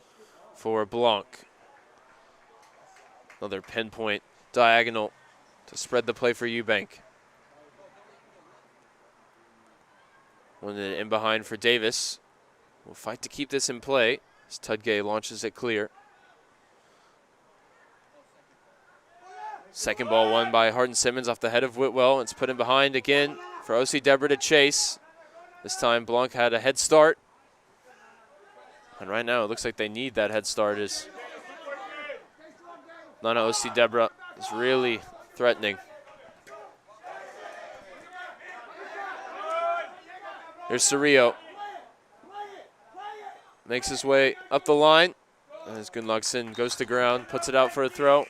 for Blanc. Another pinpoint diagonal to spread the play for Eubank. One in behind for Davis. Will fight to keep this in play as Tudgay launches it clear. Second ball won by Hardin-Simmons off the head of Whitwell. It's put in behind again for O.C. Deborah to chase. This time Blanc had a head start. And right now it looks like they need that head start as Nana O.C. Deborah is really threatening. Here's Cerrillo. Makes his way up the line. As Gunlaugson goes to ground, puts it out for a throw.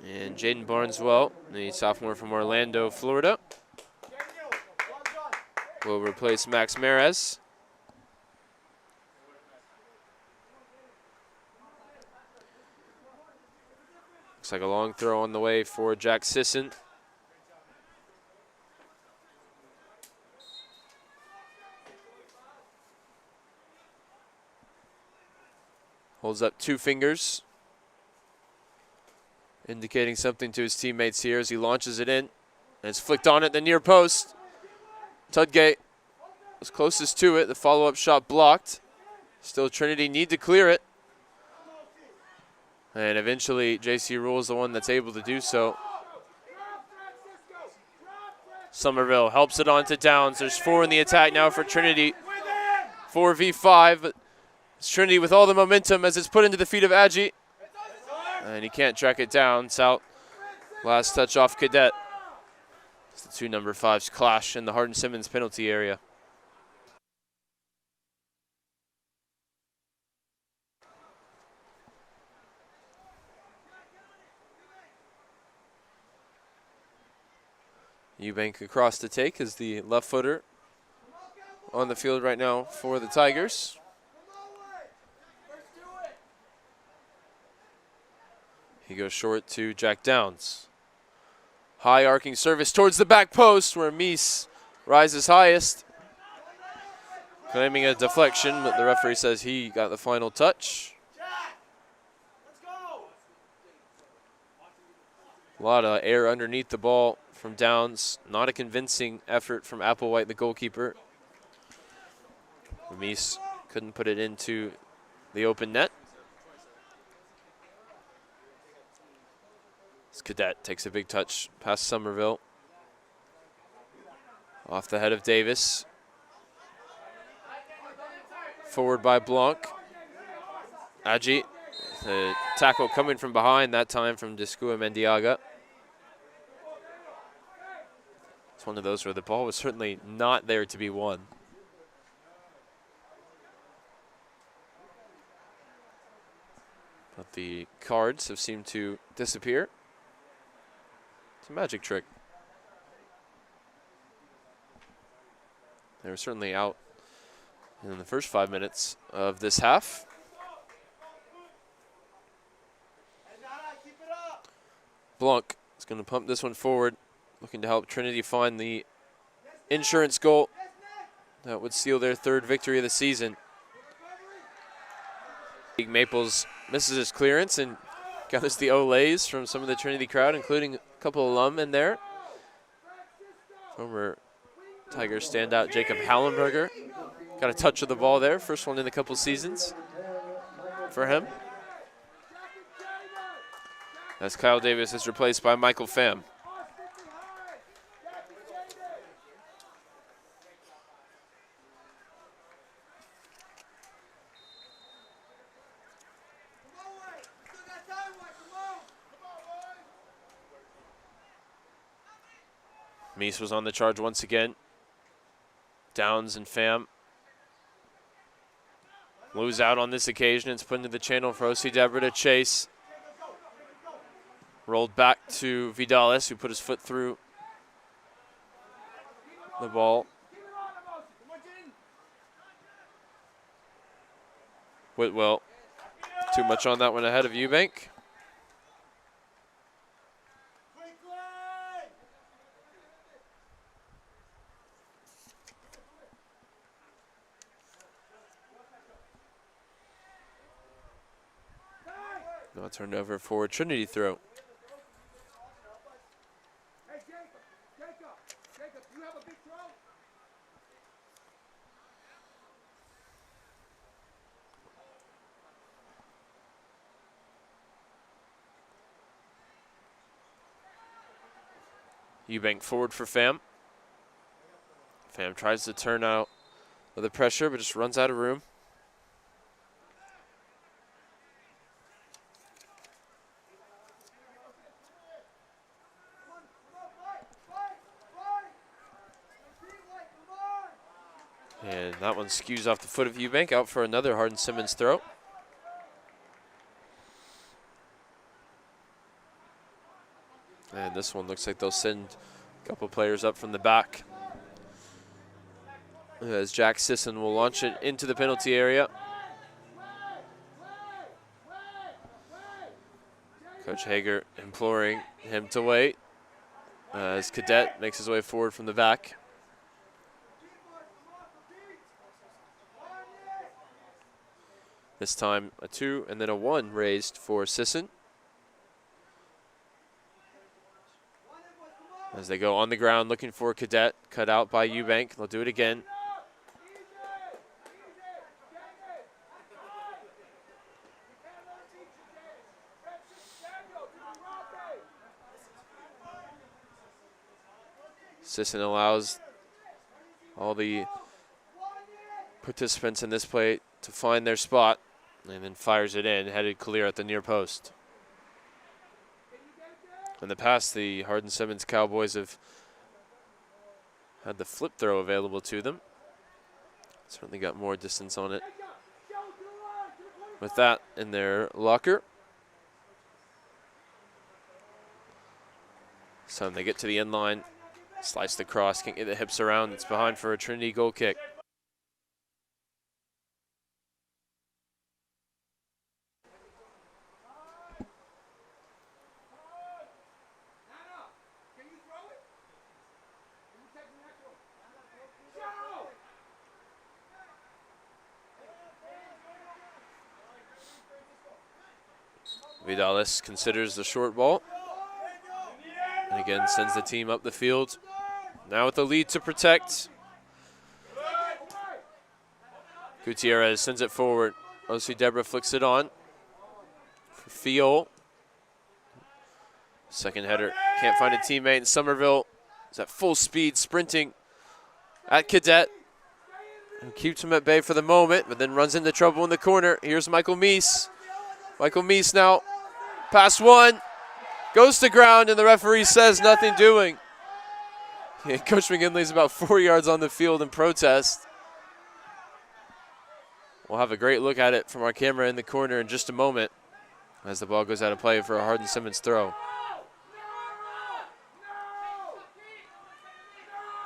And Jaden Barneswell, the sophomore from Orlando, Florida, will replace Max Mares. Looks like a long throw on the way for Jack Sisson. Holds up two fingers, indicating something to his teammates here as he launches it in. And it's flicked on at the near post. Tudgay was closest to it. The follow-up shot blocked. Still Trinity need to clear it. And eventually J.C. Rule is the one that's able to do so. Somerville helps it on to Downs. There's four in the attack now for Trinity. 4v5, but it's Trinity with all the momentum as it's put into the feet of Adji. And he can't track it down. It's out. Last touch off Cadet. It's the two number 5s clash in the Hardin-Simmons penalty area. Eubank across to take is the left footer on the field right now for the Tigers. He goes short to Jack Downs. High arcing service towards the back post where Meese rises highest. Claiming a deflection, but the referee says he got the final touch. A lot of air underneath the ball from Downs. Not a convincing effort from Applewhite, the goalkeeper. Meese couldn't put it into the open net. This Cadet takes a big touch past Somerville. Off the head of Davis. Forward by Blanc. Agi. The tackle coming from behind, that time from Discua Mendiaga. It's one of those where the ball was certainly not there to be won. But the cards have seemed to disappear. It's a magic trick. They were certainly out in the first 5 minutes of this half. Blanc is going to pump this one forward, looking to help Trinity find the insurance goal that would seal their 3rd victory of the season. Maples misses his clearance and gathers the olays from some of the Trinity crowd, including a couple of alum in there. Former Tigers standout Jacob Hallenberger got a touch of the ball there, first one in a couple seasons for him. As Kyle Davis is replaced by Michael Pham. Meese was on the charge once again. Downs and Pham lose out on this occasion. It's put into the channel for O.C. Deborah to chase. Rolled back to Vidales, who put his foot through the ball. Whitwell, too much on that one ahead of Eubank. Now turned over for a Trinity throw. Jacob, you have a big throw? Eubank forward for Pham. Pham tries to turn out with the pressure, but just runs out of room. And that one skews off the foot of Eubank, out for another Hardin-Simmons throw. And this one looks like they'll send a couple players up from the back, as Jack Sisson will launch it into the penalty area. Coach Hager imploring him to wait as Cadet makes his way forward from the back. This time a 2 and then a 1 raised for Sisson. As they go on the ground looking for Cadet, cut out by Eubank. They'll do it again. Sisson allows all the participants in this play to find their spot and then fires it in, headed clear at the near post. In the past, the Hardin-Simmons Cowboys have had the flip throw available to them. Certainly got more distance on it with that in their locker. So they get to the end line, slice the cross, can't get the hips around. It's behind for a Trinity goal kick. Vidalis considers the short ball. And again, sends the team up the field. Now with the lead to protect. Gutierrez sends it forward. O.C. Deborah flicks it on for Fiol. Second header, can't find a teammate. And Somerville is at full speed, sprinting at Cadet. And keeps him at bay for the moment, but then runs into trouble in the corner. Here's Michael Meese. Michael Meese now, pass one, goes to ground, and the referee says nothing doing. Yeah, Coach McGinley's about 4 yards on the field in protest. We'll have a great look at it from our camera in the corner in just a moment as the ball goes out of play for a Hardin-Simmons throw.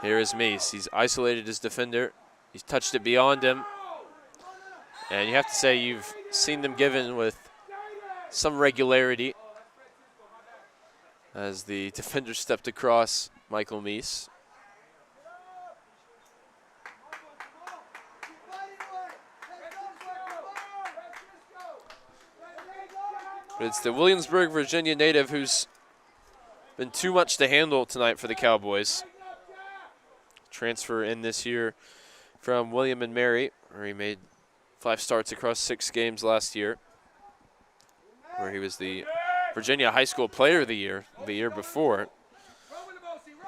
Here is Meese. He's isolated his defender. He's touched it beyond him. And you have to say you've seen them given with some regularity as the defender stepped across Michael Meese. But it's the Williamsburg, Virginia native who's been too much to handle tonight for the Cowboys. Transfer in this year from William and Mary, where he made 5 starts across 6 games last year, where he was the Virginia High School Player of the year before.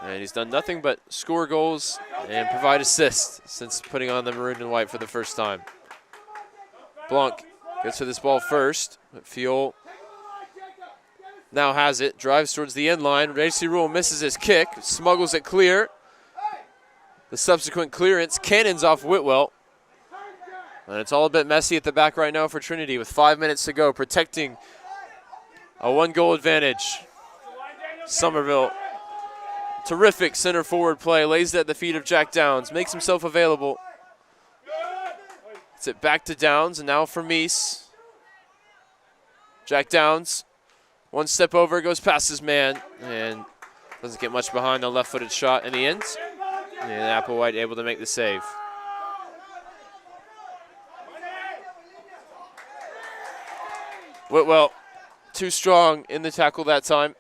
And he's done nothing but score goals and provide assists since putting on the maroon and white for the first time. Blanc gets to this ball first, but Fiol now has it, drives towards the end line. J.C. Rule misses his kick, smuggles it clear. The subsequent clearance cannons off Whitwell. And it's all a bit messy at the back right now for Trinity with 5 minutes to go, protecting a 1-goal advantage. Somerville, terrific center forward play, lays it at the feet of Jack Downs, makes himself available. It's it back to Downs, and now for Meese. Jack Downs, one step over, goes past his man, and doesn't get much behind the left-footed shot in the end. And Applewhite able to make the save. Whitwell, too strong in the tackle that time.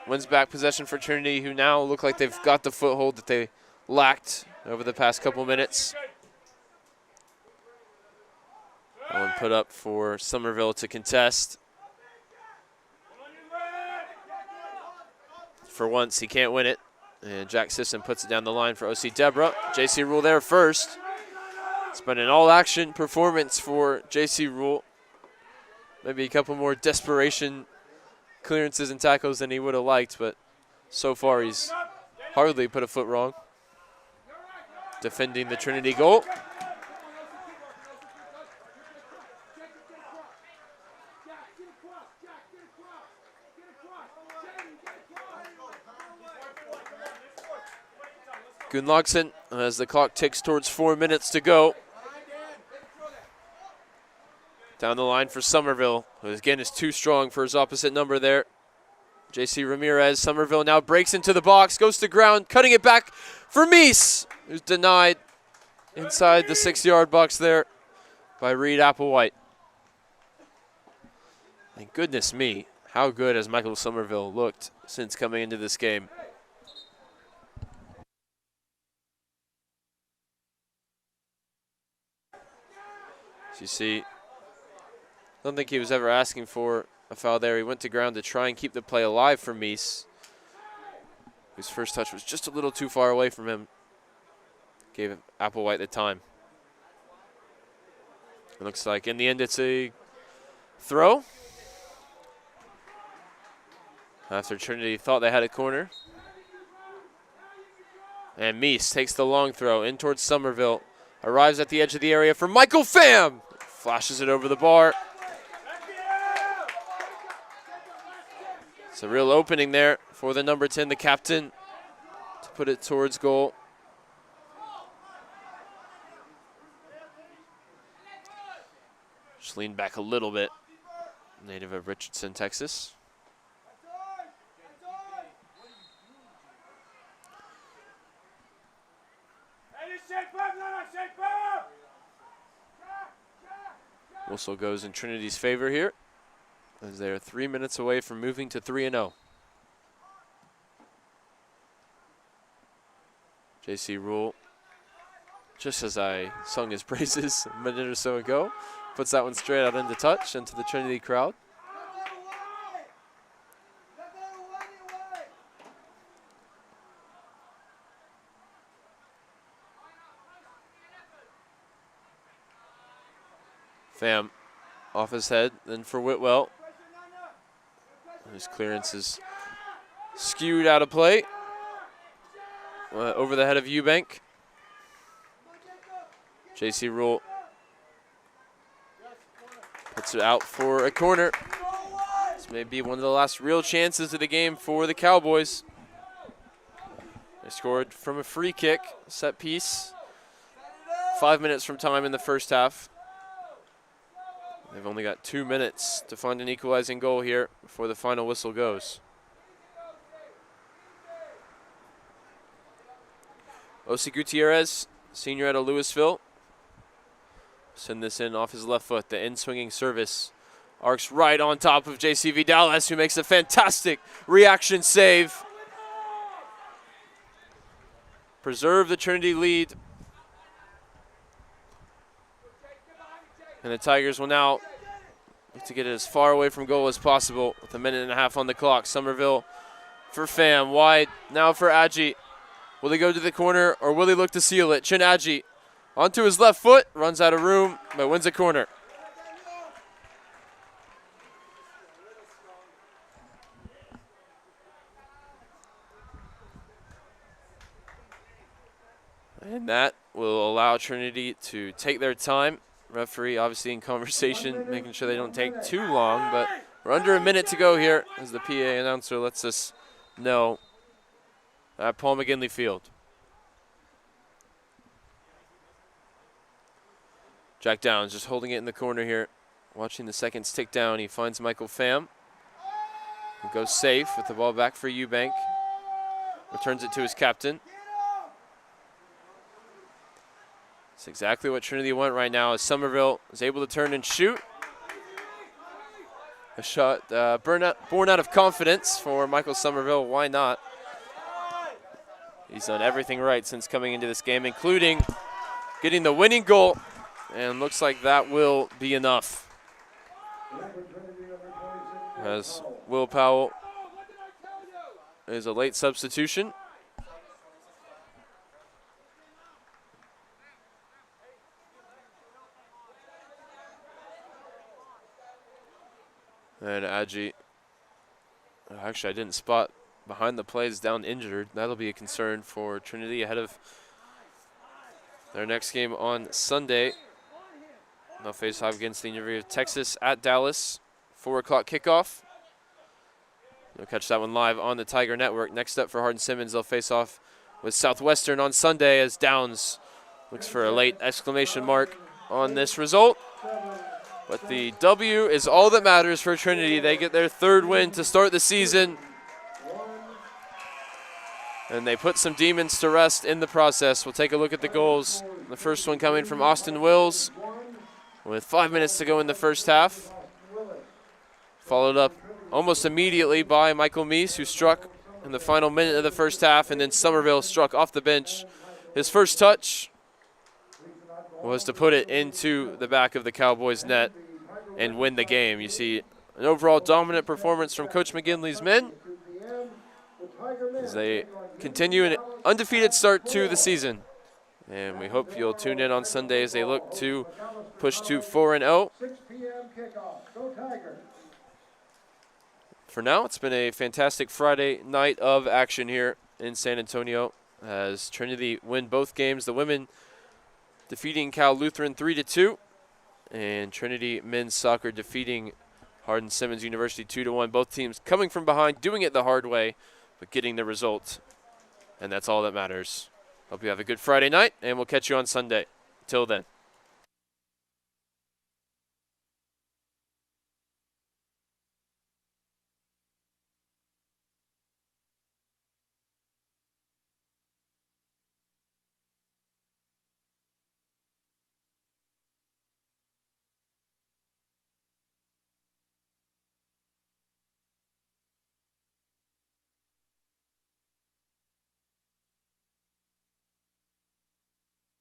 Wins back possession for Trinity, who now look like they've got the foothold that they lacked over the past couple minutes. One put up for Somerville to contest. For once, he can't win it. And Jack Sisson puts it down the line for O.C. Deborah. J.C. Rule there first. It's been an all-action performance for J.C. Rule. Maybe a couple more desperation clearances and tackles than he would have liked, but so far he's hardly put a foot wrong. Defending the Trinity goal. Gunnlaugson, as the clock ticks towards 4 minutes to go. Down the line for Somerville, who again is too strong for his opposite number there. J.C. Ramirez. Somerville now breaks into the box, goes to ground, cutting it back for Meese, who's denied inside the 6-yard box there by Reed Applewhite. And goodness me, how good has Michael Somerville looked since coming into this game. As you see, I don't think he was ever asking for a foul there. He went to ground to try and keep the play alive for Meese, whose first touch was just a little too far away from him. Gave Applewhite the time. It looks like in the end it's a throw. after Trinity thought they had a corner. And Meese takes the long throw in towards Somerville. Arrives at the edge of the area for Michael Pham. Flashes it over the bar. It's a real opening there for the number 10, the captain, to put it towards goal. Just lean back a little bit. Native of Richardson, Texas. Whistle goes in Trinity's favor here, as they are 3 minutes away from moving to 3-0. J.C. Rule, just as I sung his praises a minute or so ago, puts that one straight out into touch, into the Trinity crowd. Pham off his head, then for Whitwell. His clearance is skewed out of play. Over the head of Eubank. J.C. Rule puts it out for a corner. This may be one of the last real chances of the game for the Cowboys. They scored from a free kick, set piece. 5 minutes from time in the first half. They've only got 2 minutes to find an equalizing goal here before the final whistle goes. Osi Gutierrez, senior out of Louisville. Send this in off his left foot. The in-swinging service arcs right on top of JC Vidales, who makes a fantastic reaction save. Preserve the Trinity lead. And the Tigers will now look to get it as far away from goal as possible with 1.5 minutes on the clock. Somerville for Pham, wide now for Adji. Will he go to the corner or will he look to seal it? Chin Adji onto his left foot, runs out of room, but wins a corner. And that will allow Trinity to take their time. Referee obviously in conversation, making sure they don't take too long, but we're under a minute to go here as the PA announcer lets us know at Paul McGinley Field. Jack Downs just holding it in the corner here, watching the seconds tick down. He finds Michael Pham, who goes safe with the ball back for Eubank. Returns it to his captain. It's exactly what Trinity want right now as Somerville is able to turn and shoot. A shot born out of confidence for Michael Somerville. Why not? He's done everything right since coming into this game, including getting the winning goal. And looks like that will be enough. As Will Powell is a late substitution. And Adji, actually I didn't spot behind the plays, down injured. That'll be a concern for Trinity ahead of their next game on Sunday. They'll face off against the University of Texas at Dallas. 4 o'clock kickoff. You'll catch that one live on the Tiger Network. Next up for Hardin-Simmons, they'll face off with Southwestern on Sunday as Downs looks for a late exclamation mark on this result. But the W is all that matters for Trinity. They get their 3rd win to start the season. And they put some demons to rest in the process. We'll take a look at the goals. The first one coming from Austin Wills with 5 minutes to go in the first half. Followed up almost immediately by Michael Meese, who struck in the final minute of the first half. And then Somerville struck off the bench. His first touch was to put it into the back of the Cowboys' net and win the game. You see an overall dominant performance from Coach McGinley's men as they continue an undefeated start to the season. And we hope you'll tune in on Sunday as they look to push to 4-0. for now, it's been a fantastic Friday night of action here in San Antonio as Trinity win both games. The women defeating Cal Lutheran 3-2, and Trinity men's soccer defeating Hardin-Simmons University 2-1. Both teams coming from behind, doing it the hard way, but getting the result, and that's all that matters. Hope you have a good Friday night, and we'll catch you on Sunday. Till then.